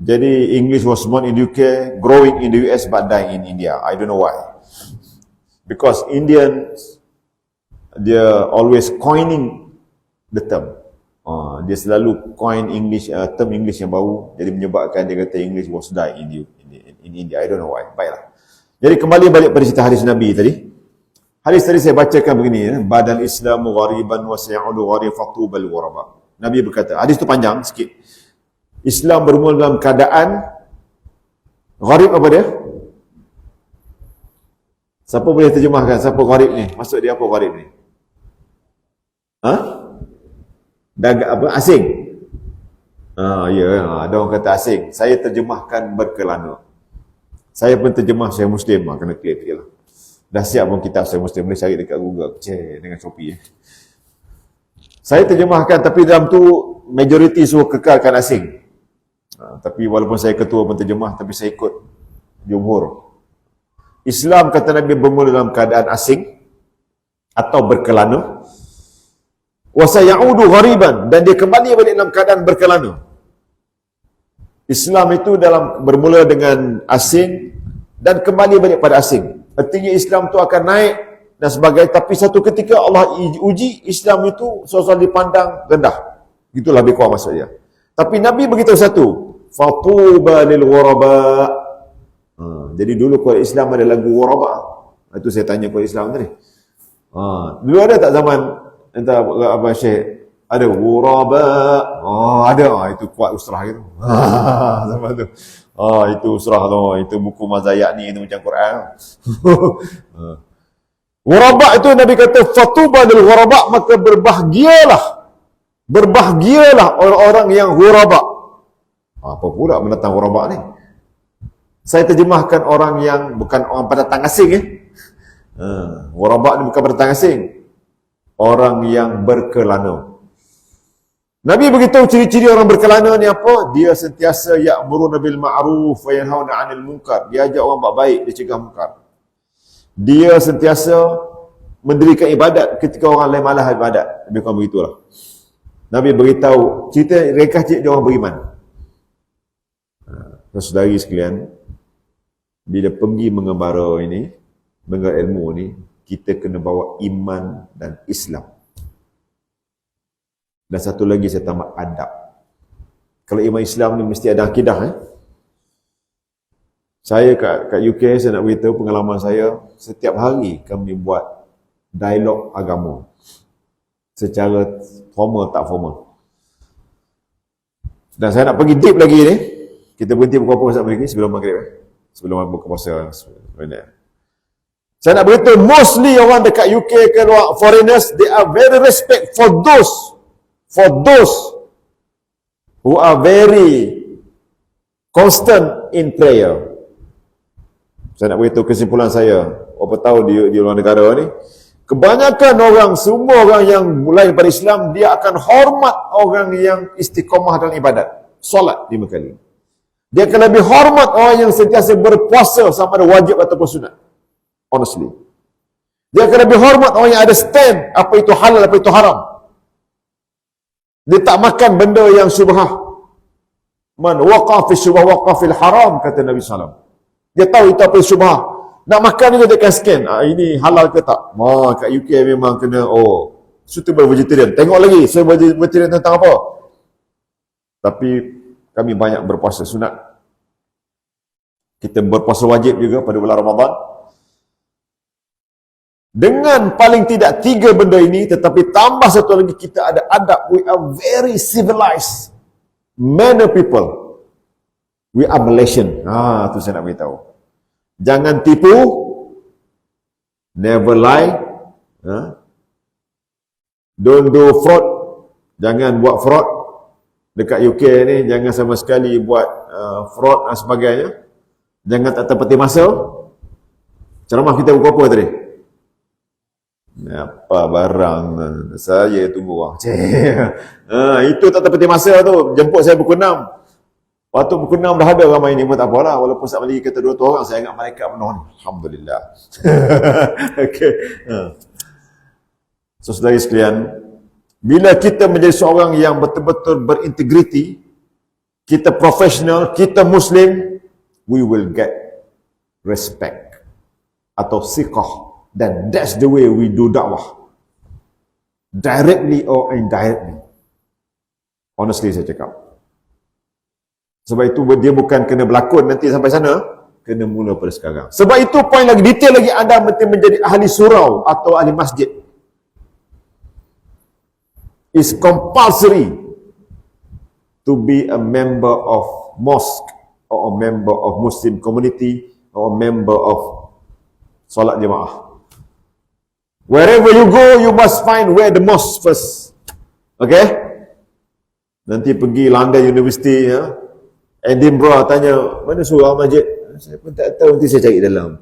Jadi English was born in UK, growing in the US but dying in India. I don't know why. Because Indians, dia always coining the term. Dia selalu coin English, term English yang baru. Jadi menyebabkan dia kata English was die in India. I don't know why. Baiklah. Jadi kembali balik pada cerita hadis Nabi tadi. Hadis tadi saya bacakan begini ya. Badal Islamu ghariban wa sayaudu gharib fatubal ghuraba. Nabi berkata, hadis tu panjang sikit. Islam bermula dalam keadaan gharib apa dia? Siapa boleh terjemahkan siapa gharib ni? Maksud dia apa gharib ni? Apa? Asing? Ada orang kata asing. Saya terjemahkan berkelana. Saya pun terjemah saya Muslim, kena clear sikit lah. Dah siap pun kitab saya Muslim, boleh cari dekat Google, dengan Shopee. Saya terjemahkan, tapi dalam tu majoriti suruh kekalkan asing. Tapi walaupun saya ketua penterjemah, tapi saya ikut jumhur. Islam kata Nabi bermula dalam keadaan asing atau berkelana. Wa sayaudu ghariban, dan dia kembali balik dalam keadaan berkelana. Islam itu bermula dengan asing dan kembali balik pada asing. Artinya Islam itu akan naik dan sebagainya, tapi satu ketika Allah uji Islam itu seolah dipandang rendah. Itulah lebih kurang maksudnya. Tapi Nabi beritahu satu, fatuba lil ghuraba. Jadi dulu kalau Islam ada lagu ghuraba. Itu saya tanya kalau Islam tadi. Dulu ada tak zaman entah Abang Syekh Ada ghuraba. Oh, ada. Itu kuat usrah gitu. Sama tu. Itu usrah tu. Itu buku Mazayat ni, itu macam Quran. Ghuraba itu Nabi kata, fatuba lil ghuraba, maka berbahagialah orang-orang yang ghuraba. Apa pula mendatang ghuraba ni? Saya terjemahkan orang yang bukan orang pendatang asing ghuraba ni bukan pendatang asing. Orang yang berkelana. Nabi beritahu ciri-ciri orang berkelana ni apa? Dia sentiasa ya'muruna bil ma'ruf wa yanhauna 'anil munkar. Dia ajak orang buat baik, dia cegah munkar. Dia sentiasa mendirikan ibadat ketika orang lain malas ibadat. Lebih kurang begitulah. Nabi beritahu, cerita rekah cik dia orang beriman. Saudari sekalian, bila pergi mengembara ini, mengenal ilmu ni, kita kena bawa iman dan Islam. Dan satu lagi saya tambah adab. Kalau iman Islam ni mesti ada akidah. Saya kat UK, saya nak beritahu pengalaman saya, setiap hari kami buat dialog agama. Secara formal tak formal. Dan saya nak pergi deep lagi ni. Kita berhenti pukul apa saat lagi sebelum maghrib. Sebelum buka puasa. Saya nak beritahu, mostly orang dekat UK ke luar, foreigners, they are very respect for those who are very constant in prayer. Saya nak beritahu kesimpulan saya, berapa tahun di luar negara ni, kebanyakan orang, semua orang yang mulai pada Islam, dia akan hormat orang yang istiqamah dalam ibadat. Solat 5 kali. Dia akan lebih hormat orang yang sentiasa berpuasa sama ada wajib ataupun sunat. Honestly. Dia akan lebih hormat orang yang ada stand, apa itu halal, apa itu haram. Dia tak makan benda yang syubhah. Man waqaf fi syubhah waqaf fil haram, kata Nabi SAW. Dia tahu itu apa syubhah. Nak makan juga dia akan scan. Ini halal ke tak? Kat UK memang kena, suitable vegetarian. Tengok lagi, saya vegetarian tentang apa? Tapi kami banyak berpuasa sunat. Kita berpuasa wajib juga pada bulan Ramadan. Dengan paling tidak 3 benda ini, tetapi tambah satu lagi, kita ada adab. We are very civilized manner people. We are Malaysian. Tu saya nak beritahu. Jangan tipu, never lie, don't do fraud, jangan buat fraud. Dekat UK ni, jangan sama sekali buat fraud dan sebagainya. Jangan tak tepati masa. Ceramah kita pukul apa tadi? Apa barang, saya tunggu orang. Itu tak tepati masa tu, jemput saya pukul 6. Waktu pukul 6 dah ada ramai ni pun tak apalah. Walaupun saat lagi kata 2 orang, saya ingat malaikat penuh ni. Alhamdulillah. Okay. So, saudari sekalian, bila kita menjadi seorang yang betul-betul berintegriti, kita profesional, kita Muslim, we will get respect atau siqah. Dan that's the way we do dakwah. Directly or indirectly. Honestly saya cakap. Sebab itu dia bukan kena berlakon nanti sampai sana, kena mula pada sekarang. Sebab itu poin lagi, detail lagi, anda mesti menjadi ahli surau atau ahli masjid. It's compulsory to be a member of mosque or a member of Muslim community or a member of solat jemaah. Wherever you go, you must find where the mosque first. Okay? Nanti pergi London University, Edinburgh, tanya, mana surau masjid? Saya pun tak tahu, nanti saya cari dalam.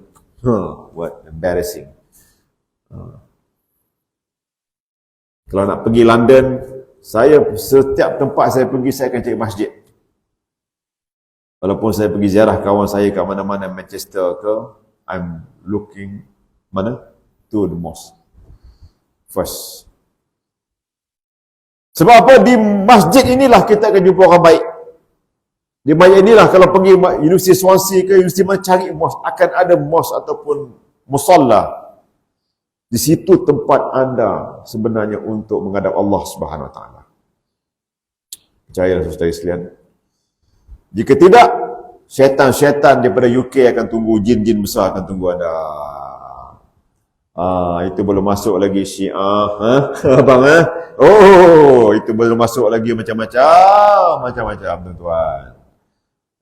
What embarrassing. Kalau nak pergi London, saya setiap tempat saya pergi, saya akan cari masjid. Walaupun saya pergi ziarah kawan saya kat mana-mana, Manchester ke, I'm looking, mana? To the mosque. First. Sebab apa? Di masjid inilah kita akan jumpa orang baik. Di masjid inilah kalau pergi Universiti Swansea ke Universiti mana, cari mosque, akan ada mosque ataupun musalla. Di situ tempat anda sebenarnya untuk menghadap Allah Subhanahu Wa Taala. Percayalah saudara sekalian. Jika tidak, syaitan-syaitan daripada UK akan tunggu, jin-jin besar akan tunggu anda. Itu belum masuk lagi Syiah, abang Oh, itu belum masuk lagi macam-macam tuan-tuan.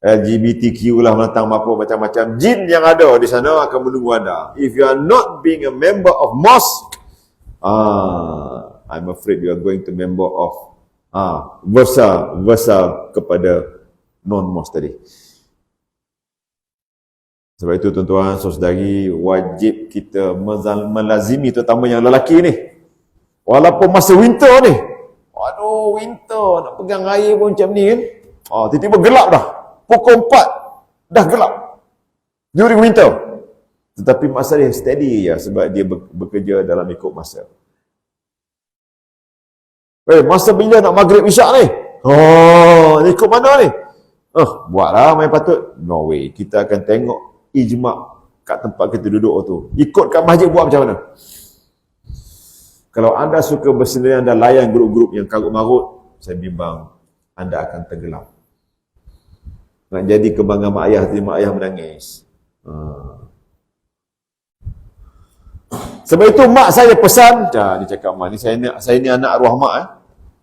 LGBTQ lah menentang apa macam-macam jin yang ada di sana akan menunggu anda. If you are not being a member of mosque, I'm afraid you are going to member of versa kepada non-mosque tadi. Sebab itu tuan-tuan, saudari, wajib kita melazimi terutama yang lelaki ni. Walaupun masa winter ni, waduh winter, nak pegang air pun macam ni kan. Tiba-tiba gelap dah. Pukul 4, dah gelap. During winter. Tetapi masa dia steady je sebab dia bekerja dalam ikut masa. Masa bila nak maghrib isyak ni? Ikut mana ni? Buatlah main patut. No way. Kita akan tengok ijma' kat tempat kita duduk tu. Ikut kat masjid buat macam mana? Kalau anda suka bersendirian dan layan grup-grup yang karut-marut, saya bimbang anda akan tenggelam. Nak jadi kebanggaan mak ayah, mak ayah menangis. Sebab itu mak saya pesan, dia cakap mak ni, saya ni anak arwah mak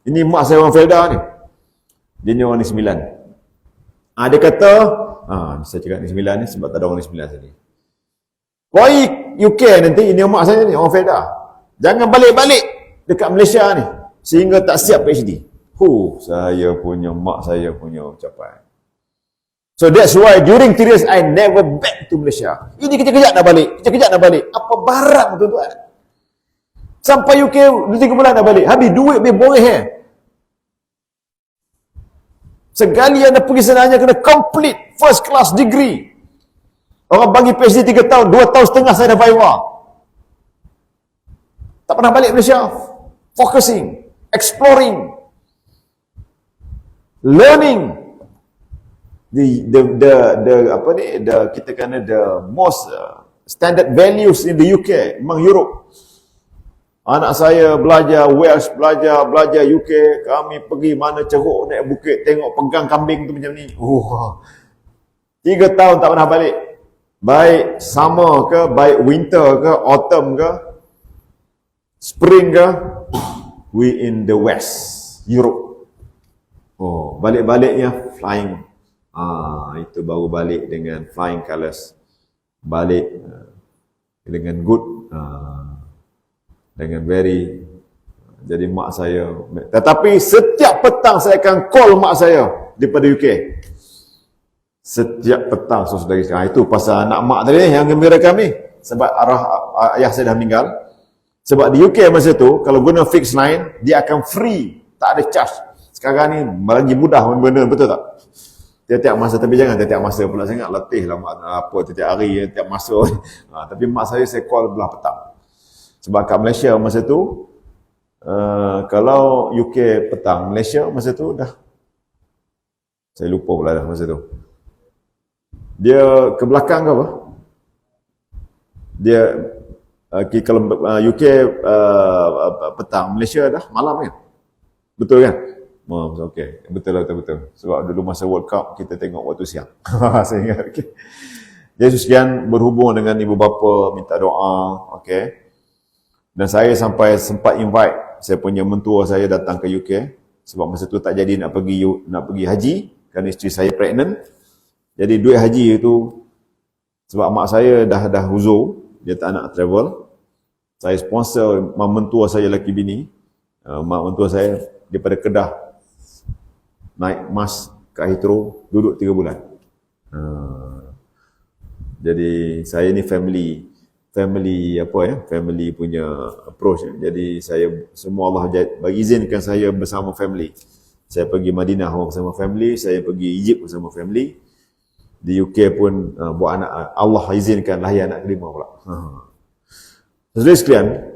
Ini mak saya orang Felda ni. Dia ni orang ni 9. Dia kata, saya cakap ni 9 ni sebab tak ada orang ni 9 tadi. Kau UK nanti, ini mak saya ni, orang Felda. Jangan balik-balik dekat Malaysia ni sehingga tak siap PhD. Saya punya mak saya punya ucapan. So that's why during 3 years I never back to Malaysia. Ini kejap-kejap nak balik. Apa barang tuan-tuan? Sampai UK 2-3 bulan nak balik. Habis duit lebih boleh Sekali anda pergi sana hanya kena complete first class degree. Orang bagi PhD 3 tahun, 2 tahun setengah saya dah viva. Tak pernah balik Malaysia. Focusing, exploring, learning. Kita kena the most standard values in the UK, memang Europe. Anak saya belajar Wales, belajar UK, kami pergi mana ceruk naik bukit, tengok pegang kambing tu macam ni. 3 tahun tak pernah balik. Baik summer ke, baik winter ke, autumn ke, spring ke, we in the west, Europe. Balik-baliknya flying. Itu baru balik dengan flying colours. Balik dengan good, dengan very. Jadi mak saya. Tetapi setiap petang saya akan call mak saya daripada UK. Setiap petang, saudari sekalian. Itu pasal anak mak tadi yang gembira kami. Sebab ayah saya dah meninggal. Sebab di UK masa tu, kalau guna fixed line, dia akan free. Tak ada charge. Sekarang ni lagi mudah benda, betul tak? Tiap-tiap masa, tapi jangan tiap-tiap masa pula sangat letih lah tiap-tiap hari, tiap masa. Tapi mak saya call belah petang. Sebab kat Malaysia masa tu, kalau UK petang, Malaysia masa tu dah, saya lupa pula dah masa tu. Dia ke belakang ke apa? Dia, kalau UK petang, Malaysia dah malam kan? Betul kan? Okey, betul. Sebab dulu masa World Cup kita tengok waktu siang. Saya ingat. Okey. Jadi sekian berhubung dengan ibu bapa minta doa, okey. Dan saya sampai sempat invite saya punya mentua saya datang ke UK sebab masa tu tak jadi nak pergi haji kerana isteri saya pregnant. Jadi duit haji itu sebab mak saya dah uzur, dia tak nak travel. Saya sponsor mak mentua saya lelaki bini. Mak mentua saya daripada Kedah naik mas kat Heathrow, duduk 3 bulan. Jadi saya ni family punya approach. Jadi saya semua Allah bagi izinkan saya bersama family. Saya pergi Madinah bersama family, saya pergi Egypt bersama family. Di UK pun buat anak, Allah izinkan lahir anak kelima pula. Saudara sekalian,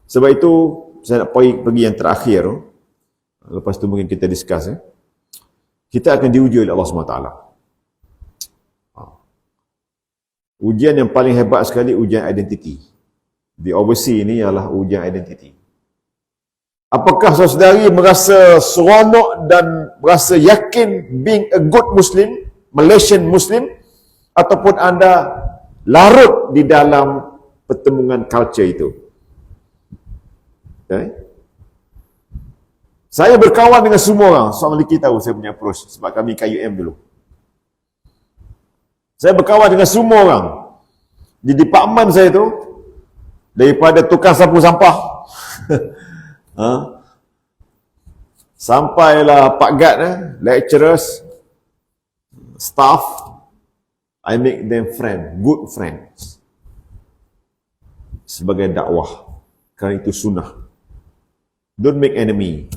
sebab itu saya nak pergi yang terakhir. Lepas tu mungkin kita discuss. Kita akan diuji oleh Allah SWT. Ujian yang paling hebat sekali, ujian identiti. Di overseas ini ialah ujian identiti. Apakah saudari merasa seronok dan merasa yakin being a good Muslim, Malaysian Muslim, ataupun anda larut di dalam pertemuan culture itu. Okay? Saya berkawan dengan semua orang. Soal Maliki tahu saya punya approach sebab kami KUM dulu. Saya berkawan dengan semua orang. Di departmen saya tu, daripada tukang sapu sampah sampailah Pak Gad, lecturers, staff, I make them friend, good friends. Sebagai dakwah. Kerana itu sunnah. Don't make enemy.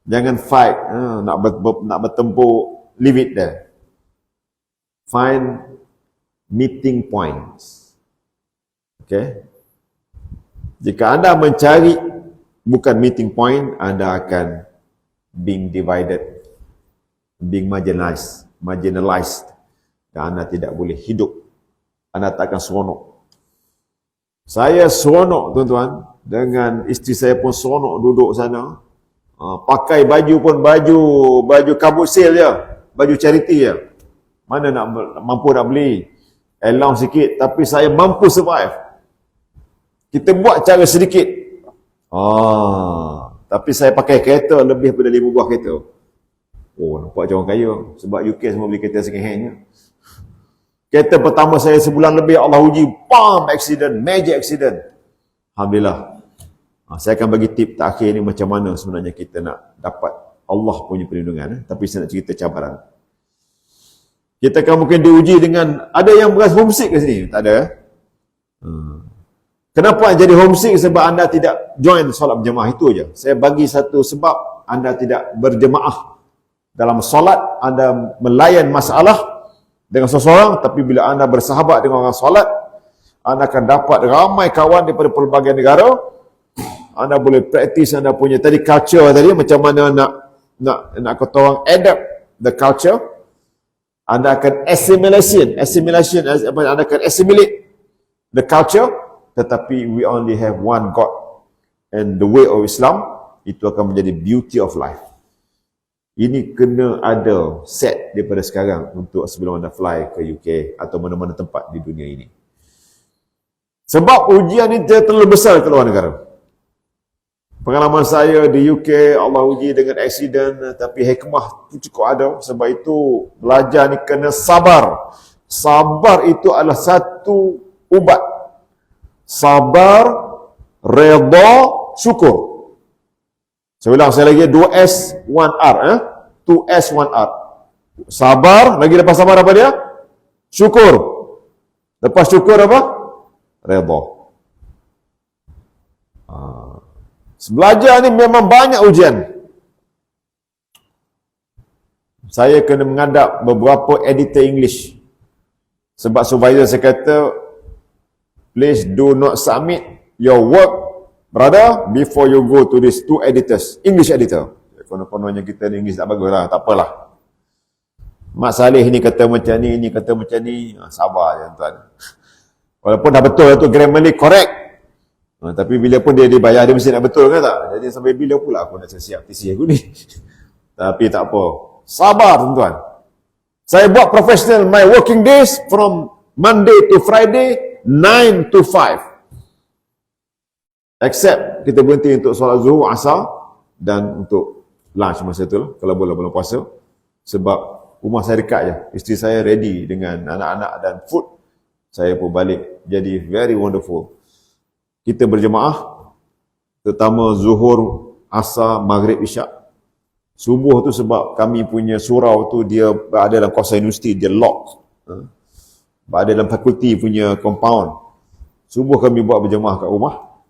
Jangan fight, nak bertempur, leave it there. Find meeting points. Okay? Jika anda mencari bukan meeting point, anda akan being divided, being marginalized, dan anda tidak boleh hidup. Anda tak akan seronok. Saya seronok, tuan-tuan, dengan isteri saya pun seronok duduk sana. Pakai baju pun baju kabut sale je, baju charity je. Mana mampu nak beli allowance sikit, tapi saya mampu survive. Kita buat cara sedikit. Tapi saya pakai kereta lebih daripada 5 buah kereta. Oh, nampak macam orang kaya. Sebab UK semua beli kereta second hand. Kereta pertama saya sebulan lebih, Allah uji, accident, major accident. Alhamdulillah. Saya akan bagi tip terakhir ni macam mana sebenarnya kita nak dapat Allah punya perlindungan. Tapi saya nak cerita cabaran. Kita akan mungkin diuji dengan, ada yang berasa homesick ke sini? Tak ada. Kenapa jadi homesick? Sebab anda tidak join solat berjemaah, itu aja. Saya bagi satu sebab anda tidak berjemaah dalam solat, anda melayan masalah dengan seseorang, tapi bila anda bersahabat dengan orang solat, anda akan dapat ramai kawan daripada pelbagai negara. Anda boleh praktis anda punya tadi culture tadi, macam mana nak kata orang adapt the culture. Anda akan anda akan assimilate the culture, tetapi we only have one God and the way of Islam, itu akan menjadi beauty of life. Ini kena ada set daripada sekarang untuk sebelum anda fly ke UK atau mana-mana tempat di dunia ini. Sebab ujian ini terlalu besar ke luar negara. Pengalaman saya di UK, Allah uji dengan accident, tapi hikmah cukup ada. Sebab itu belajar ni kena sabar. Sabar itu adalah satu ubat. Sabar, redha, syukur. Saya ulang saya lagi, 2S 1R. 2S 1R. Sabar, lagi lepas sabar apa dia? Syukur. Lepas syukur apa? Redha. Belajar ni memang banyak ujian. Saya kena menghadap beberapa editor English. Sebab supervisor saya kata, please do not submit your work, brother, before you go to these 2 editors, English editor. Konon-kononnya kita ni English tak bagus lah, tak apalah. Mak Saleh ni kata macam ni, ini kata macam ni. Sabar je tuan. Walaupun dah betul tu grammarly correct. Tapi bila pun dia dibayar, dia mesti nak betul kan tak? Jadi sampai bila pula aku nak siap TC aku ni. Tapi tak apa. Sabar tuan-tuan. Saya buat professional, my working days from Monday to Friday, 9 to 5. Except kita berhenti untuk solat zuhur, asar dan untuk lunch masa tu lah, kalau bulan puasa. Sebab rumah saya dekat je. Isteri saya ready dengan anak-anak dan food. Saya pun balik. Jadi very wonderful. Kita berjemaah, terutama zuhur, asar, maghrib, isyak. Subuh tu sebab kami punya surau tu dia berada dalam kawasan universiti, dia lock. Berada dalam fakulti punya compound. Subuh kami buat berjemaah kat rumah.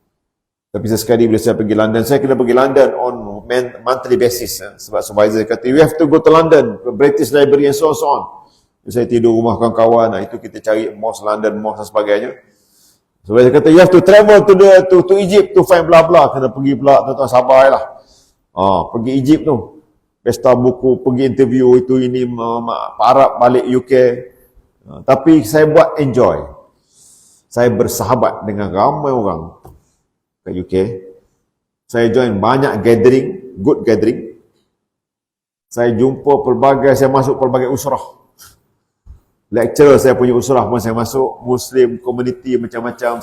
Tapi sesekali bila saya pergi London, saya kena pergi London on monthly basis. Sebab supervisor kata, you have to go to London, British Library and so on. Saya tidur rumah kawan-kawan, itu kita cari mosque London, mosque dan sebagainya. So dia kata, you have to travel to Egypt to find blah blah. Kena pergi pula, tuan-tuan sabar lah. Pergi Egypt tu. Pesta buku, pergi interview itu ini, Arab balik UK. Tapi saya buat enjoy. Saya bersahabat dengan ramai orang ke UK. Saya join banyak gathering, good gathering. Saya jumpa pelbagai, saya masuk pelbagai usrah. lecturer saya punya usrah pun saya masuk, Muslim community macam-macam,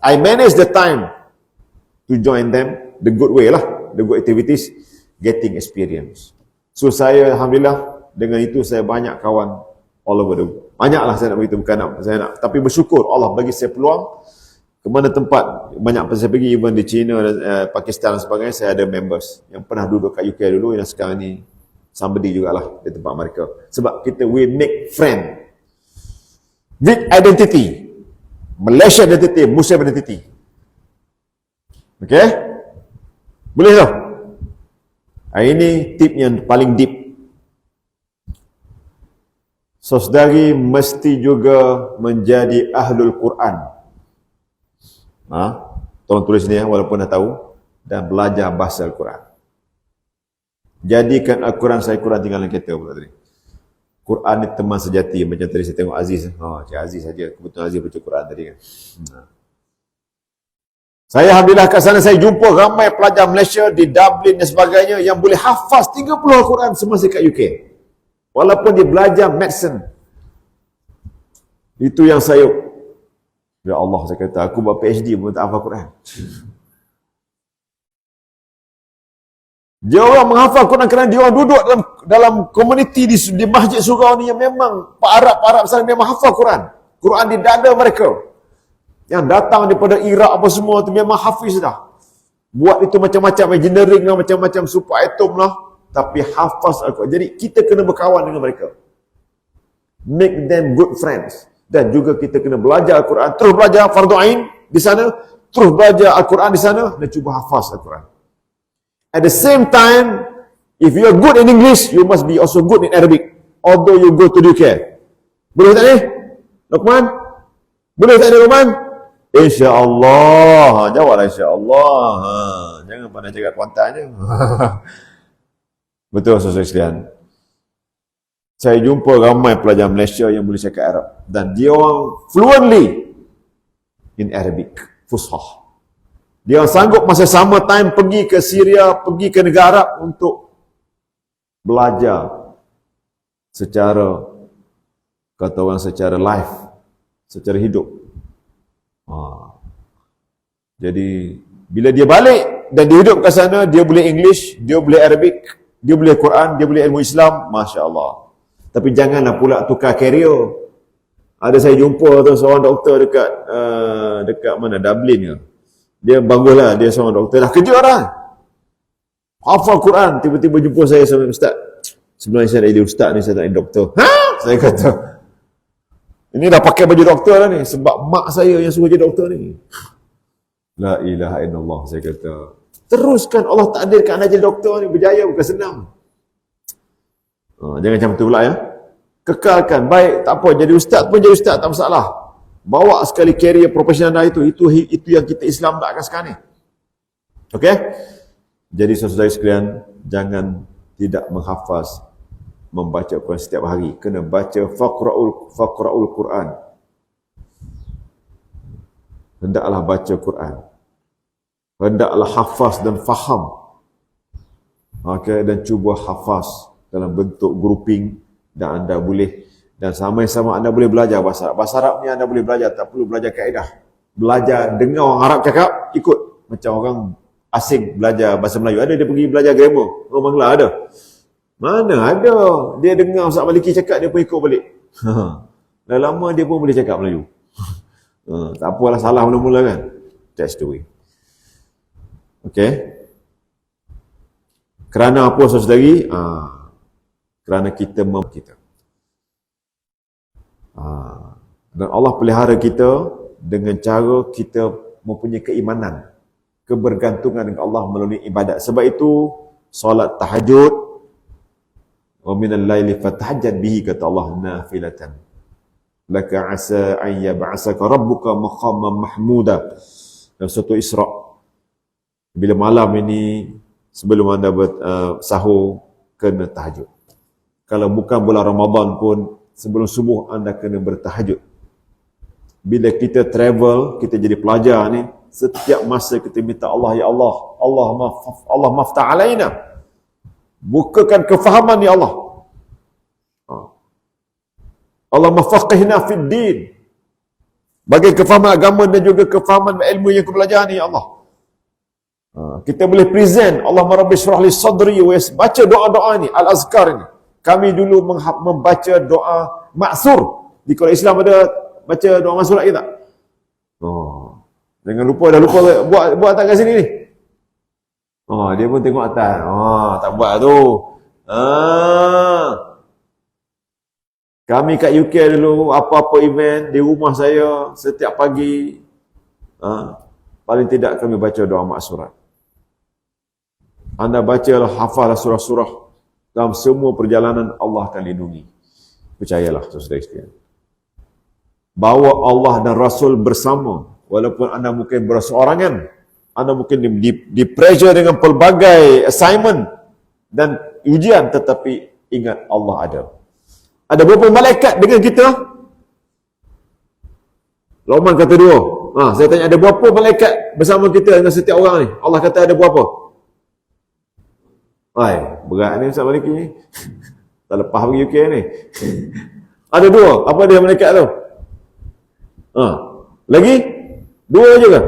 I manage the time to join them the good way lah, the good activities, getting experience. So saya alhamdulillah dengan itu saya banyak kawan all over the world. Banyaklah saya nak beritahu, bukan nak, saya nak, tapi bersyukur Allah bagi saya peluang ke mana tempat banyak saya pergi, even di China dan Pakistan dan sebagainya, saya ada members yang pernah duduk kat UK dulu yang sekarang ni somebody jugalah di tempat mereka. Sebab kita we make friend with identity, Malaysia identity, Muslim identity. Okay? Boleh tak? Ini tip yang paling deep. So, saudari mesti juga menjadi ahlul Quran. Tolong tulis ni walaupun dah tahu. Dan belajar bahasa Al-Quran. Jadikan Al-Quran saya Quran tinggal dalam kereta pula tadi. Quran ni teman sejati. Macam tadi saya tengok Aziz. Cik Aziz saja. Kebetulan Aziz baca Quran tadi kan. Saya alhamdulillah kat sana saya jumpa ramai pelajar Malaysia di Dublin dan sebagainya yang boleh hafaz 30 Al-Quran semasa kat UK. Walaupun dia belajar medicine. Itu yang saya, ya Allah, saya kata, aku buat PhD pun tak hafal Quran. Dia orang menghafal Quran kerana dia orang duduk dalam komuniti di masjid surau ni yang memang Pak Arab sana memang hafal Quran. Quran di dada mereka. Yang datang daripada Iraq apa semua tu memang hafiz dah. Buat itu macam-macam engineering lah, macam-macam super atom lah. Tapi hafaz Al-Quran. Jadi kita kena berkawan dengan mereka. Make them good friends. Dan juga kita kena belajar Al-Quran. Terus belajar fardu ain di sana. Terus belajar Al-Quran di sana. Dan cuba hafaz Al-Quran. At the same time, if you are good in English, you must be also good in Arabic. Although you go to the UK. Boleh tak ni? Luqman? Boleh tak ni Luqman? InsyaAllah. Jawablah insyaAllah. Jangan pandai cakap kuantan je. Betul saudara sekalian. Saya jumpa ramai pelajar Malaysia yang boleh cakap Arab. Dan dia orang fluently in Arabic. Fushah. Dia orang sanggup masa sama time pergi ke Syria, pergi ke negara Arab untuk belajar secara, kata orang, secara live, secara hidup. Jadi bila dia balik dan dia hidup kat sana, dia boleh English, dia boleh Arabic, dia boleh Quran, dia boleh ilmu Islam, Masya Allah. Tapi janganlah pula tukar career. Ada saya jumpa tu seorang doktor dekat mana, Dublin ke. Dia baguslah, dia seorang doktor, dah kerja dah. Hafal Quran, tiba-tiba jumpa saya sama ustaz. Sebenarnya saya dah jadi ustaz ni, saya tak jadi doktor. Saya kata, ini dah pakai baju doktor dah ni, sebab mak saya yang suruh jadi doktor ni. La ilaha illallah, saya kata. Teruskan, Allah takdirkan anda jadi doktor ni, berjaya bukan senang. Jangan macam tu pula ya. Kekalkan, baik, tak apa, jadi ustaz pun jadi ustaz, tak masalah. Bawa sekali career profesional itu yang kita Islam takkan sekarang ni. Okey? Jadi saudara sekalian, jangan tidak menghafaz, membaca Quran setiap hari. Kena baca faqra'ul Quran. Hendaklah baca Quran. Hendaklah hafaz dan faham. Okey, dan cuba hafaz dalam bentuk grouping, dan anda boleh, dan sama-sama anda boleh belajar bahasa Arab. Bahasa Arab ni anda boleh belajar, tak perlu belajar kaedah. Belajar, dengar orang Arab cakap, ikut. Macam orang asing belajar bahasa Melayu. Ada dia pergi belajar grammar. Orang Bangla ada. Mana ada. Dia dengar Ustaz Maliki cakap, dia pun ikut balik. Dah lama dia pun boleh cakap Melayu. Tak apalah, salah mula-mula kan. That's the way. Okay. Kerana apa saudari? Kerana kita kita. Dan Allah pelihara kita dengan cara kita mempunyai keimanan, kebergantungan dengan Allah melalui ibadat. Sebab itu solat tahajud, wa minal laili fatahajjad bihi, kata Allah, nafilatan laka asa an yab'asaka rabbuka maqaman mahmuda. Dan suatu Isra, bila malam ini sebelum anda sahur, kena tahajud. Kalau bukan bulan Ramadan pun, sebelum subuh anda kena bertahajud. Bila kita travel, kita jadi pelajar ni, setiap masa kita minta Allah, ya Allah, Allah maftah alaina. Bukakan kefahaman ya Allah. Allahumma faqihna fid din. Bagi kefahaman agama dan juga kefahaman ilmu yang kita pelajari, ya Allah. Kita boleh present Allahumma rabbi shrah li sadri wa baca doa-doa ni, al-azkar ni. Kami dulu membaca doa maksur. Di kalau Islam ada baca doa maksur lagi tak? Jangan lupa, dah lupa buat atas kat sini ni. Dia pun tengok atas. Tak buat tu. Kami kat UK dulu, apa-apa event di rumah saya setiap pagi, paling tidak kami baca doa maksurat. Anda bacalah, hafallah surah-surah dalam semua perjalanan, Allah akan lindungi. Percayalah, saudara sekalian. Bawa Allah dan Rasul bersama. Walaupun anda mungkin berseorangan, anda mungkin di pressure dengan pelbagai assignment dan ujian, tetapi ingat Allah ada. Ada berapa malaikat dengan kita? Luqman kata 2. Saya tanya, ada berapa malaikat bersama kita dengan setiap orang ni? Allah kata ada berapa? Berat ni Ustaz Maliki ni. Tak lepas pergi UK ni. Ada 2. Apa dia malaikat tu? Lagi? 2 je ke?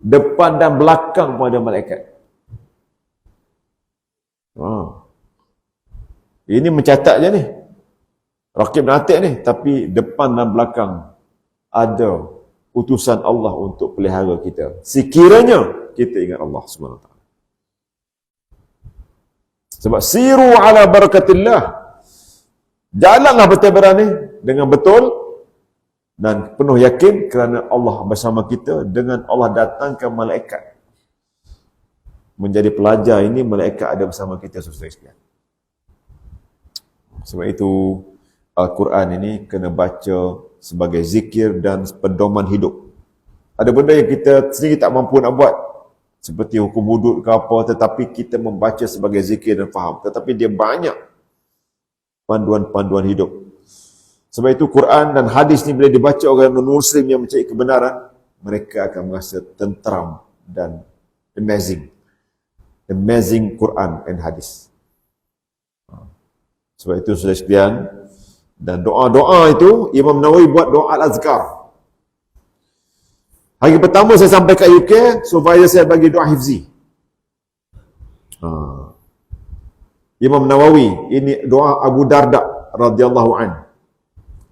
Depan dan belakang pun ada malaikat. Ini mencatat je ni. Raqib dan Atid ni. Tapi depan dan belakang ada utusan Allah untuk pelihara kita. Sekiranya kita ingat Allah SWT. Sebab siru ala barakatillah. Jalanlah bertabaran ni dengan betul dan penuh yakin kerana Allah bersama kita, dengan Allah datangkan malaikat. Menjadi pelajar ini, malaikat ada bersama kita, saudara sekalian. Sebab itu Al-Quran ini kena baca sebagai zikir dan pedoman hidup. Ada benda yang kita sendiri tak mampu nak buat, seperti hukum wuduk ke apa, tetapi kita membaca sebagai zikir dan faham. Tetapi dia banyak panduan-panduan hidup. Sebab itu Quran dan hadis ni bila dibaca oleh non-Muslim yang mencari kebenaran, mereka akan merasa tenteram dan amazing. Amazing Quran and hadis. Sebab itu saudara sekalian, dan doa-doa itu Imam Nawawi buat doa al-azkar. Hari pertama saya sampai kat UK, supervisor saya bagi doa hifzi. Imam Nawawi, ini doa Abu Darda radhiyallahu an.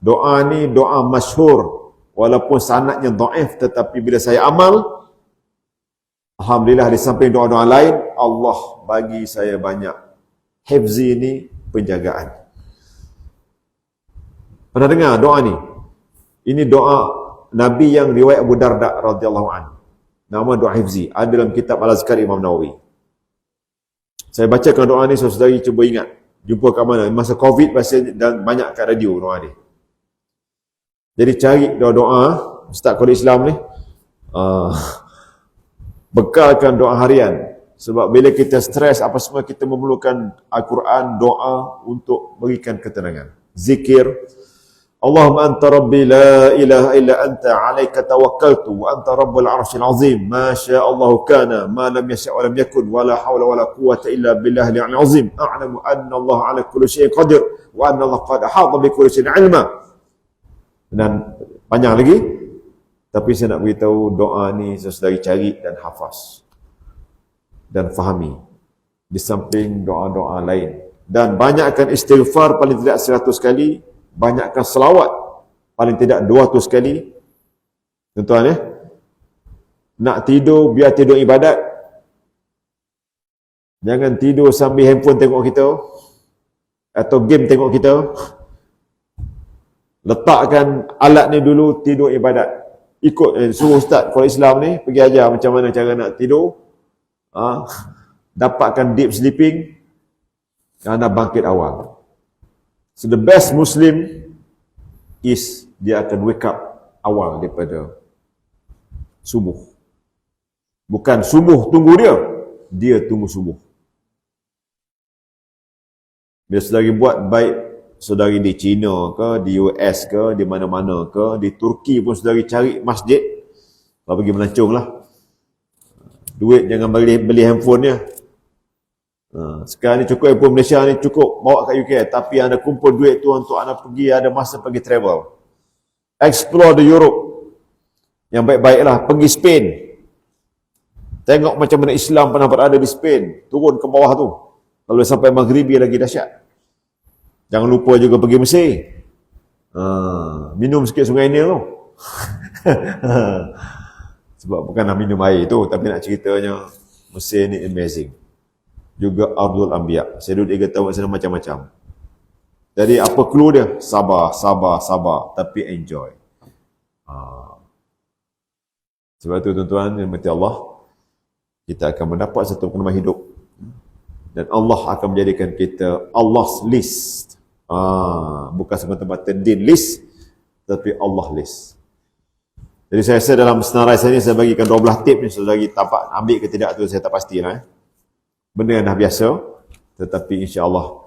Doa ni doa masyhur, walaupun sanadnya dhaif, tetapi bila saya amal, alhamdulillah, di samping doa-doa lain, Allah bagi saya banyak hifzi ni, penjagaan. Pernah dengar doa ni? Ini doa Nabi yang riwayat Abu Darda radhiyallahu an. Nama doa hifzi ada dalam kitab Al-Azkar Imam Nawawi. Saya bacakan doa ni, saudari cuba ingat. Jumpa kat mana? Masa Covid dan banyak kat radio doa ni. Jadi cari doa-doa Ustaz Qadri Islam ni, bekalkan doa harian. Sebab bila kita stres apa semua, kita memerlukan Al-Quran, doa untuk berikan ketenangan. Zikir. Allahumma anta rabbi la ilaha illa anta alaika tawakkaltu wa anta rabbul arshil azim ma syaa Allahu kana ma lam yasha' wa lam yakun wa la hawla wa la quwwata illa billahi al azim a'lamu anna Allah ala kulli syai'in qadir wa anna Allah qad ahata bi kulli syai'in ilma. Dan panjang lagi, tapi saya nak beritahu doa ni sesedari cari dan hafaz dan fahami di samping doa-doa lain. Dan banyakkan istighfar paling tidak 100 kali, banyakkan selawat paling tidak 200 kali. Tuan-tuan ya, nak tidur biar tidur ibadat. Jangan tidur sambil handphone tengok kita atau game tengok kita. Letakkan alat ni dulu, tidur ibadat. Ikut suruh Ustaz Qadri Islam ni pergi ajar macam mana cara nak tidur. Dapatkan deep sleeping, anda bangkit awal. So the best Muslim is dia akan wake up awal daripada subuh. Bukan subuh tunggu dia, dia tunggu subuh. Bila saudari buat baik, saudari di China ke, di US ke, di mana-mana ke, di Turki pun saudari cari masjid, kalau pergi melancong lah. Duit jangan beli handphone dia. Sekarang ni cukup handphone Malaysia ni cukup bawa kat UK, tapi anda kumpul duit tu untuk anda pergi, ada masa pergi travel. Explore the Europe. Yang baik-baiklah, pergi Spain. Tengok macam mana Islam pernah berada di Spain. Turun ke bawah tu. Kalau sampai Maghribi lagi dahsyat. Jangan lupa juga pergi Mesir. Minum sikit sungai Nil tu. Sebab bukanlah minum air tu, tapi nak ceritanya Mesir ni amazing. Juga Ardul Anbiya. Saya duduk 3 tahun kat sana macam-macam. Jadi apa clue dia? Sabar, sabar, sabar. Tapi enjoy. Sebab tu tuan-tuan, rahmati Allah, kita akan mendapat satu pengalaman hidup. Dan Allah akan menjadikan kita Allah's list. Bukan semata-mata din list, tapi Allah list. Jadi saya rasa dalam senarai saya ni, saya bagikan 12 tip ni. Saudari tapak ambil ke tidak tu saya tak pastilah. Benda yang dah biasa. Tetapi insya-Allah,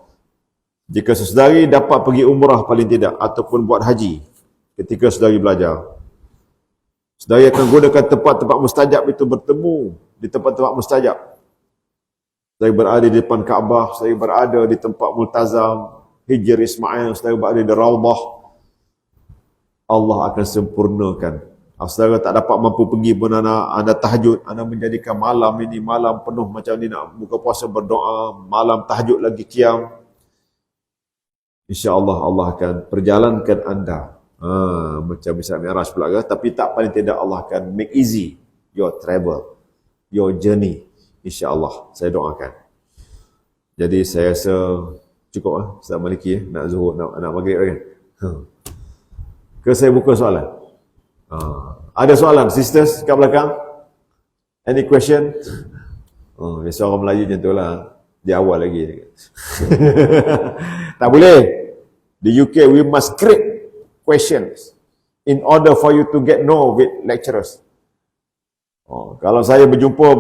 jika saudari dapat pergi umrah paling tidak, ataupun buat haji, ketika saudari belajar, saudari akan gunakan tempat-tempat mustajab itu, bertemu di tempat-tempat mustajab. Saudari berada di depan Kaabah, saudari berada di tempat Multazam, Hijr Ismail, saudari berada di Raudah. Allah akan sempurnakan. Saudara tak dapat mampu pergi pun, anda tahajud, anda menjadikan malam ini malam penuh macam ni, nak buka puasa berdoa, malam tahajud lagi qiyam. InsyaAllah Allah akan perjalankan anda. Macam Isra Mi'raj pula ke? Tapi tak, paling tidak Allah akan make easy your travel, your journey. InsyaAllah, saya doakan. Jadi saya rasa cukup lah. Assalamualaikum. Nak zuhur, nak maghrib kan? Ke saya buka soalan? Ada soalan, sisters kat belakang? Any question? Biasa orang Melayu macam tu lah. Di awal lagi. Tak boleh. Di UK, we must create questions in order for you to get know with lecturers. Kalau saya berjumpa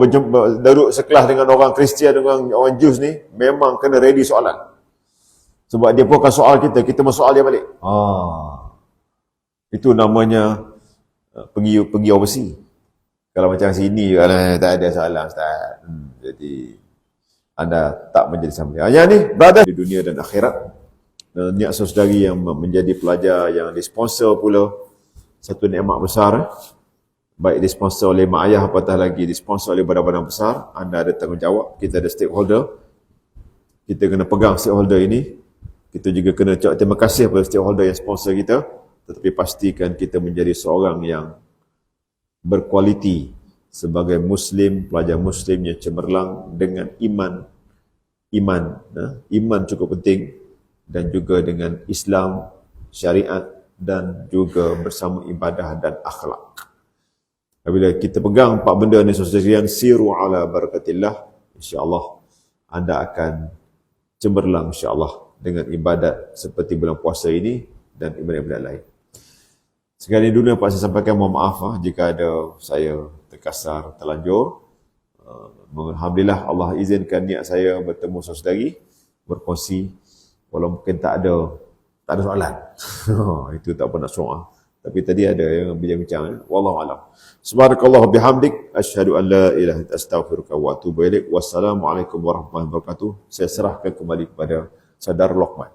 duduk sekelas dengan orang Kristian, dengan orang Jews ni, memang kena ready soalan. Sebab dia pun akan soal kita, kita mensoal dia balik. Itu namanya pergi overseas. Kalau macam sini, tak ada soalan Ustaz. Jadi anda tak menjadi sama. Yang ni berada di dunia dan akhirat. Niat saudari yang menjadi pelajar yang disponsor pula, satu nikmat besar. Baik disponsor oleh mak ayah, apatah lagi disponsor oleh badan-badan besar. Anda ada tanggungjawab, kita ada stakeholder. Kita kena pegang stakeholder ini. Kita juga kena ucap terima kasih kepada stakeholder yang sponsor kita. Tetapi pastikan kita menjadi seorang yang berkualiti sebagai Muslim, pelajar Muslim yang cemerlang dengan iman. Iman cukup penting, dan juga dengan Islam, syariat, dan juga bersama ibadah dan akhlak. Apabila kita pegang 4 benda ni, saudara-saudarian, siru ala barakatillah, insya-Allah anda akan cemerlang insya-Allah dengan ibadat seperti bulan puasa ini dan ibadat-ibadat lain. Sekali dulu dapat saya sampaikan, mohon maaf jika ada saya terkasar, terlanjur. Alhamdulillah Allah izinkan niat saya bertemu saudari, berkongsi, walau mungkin tak ada soalan. Itu tak pernah soal. Tapi tadi ada yang bincang-bincang. Wallahu a'lam. Subhanakallah bihamdik, asyhadu an la ilaha illa anta, astaghfiruka wa atubu ilaik. Wassalamualaikum warahmatullahi wabarakatuh. Saya serahkan kembali kepada Saudara Lokman.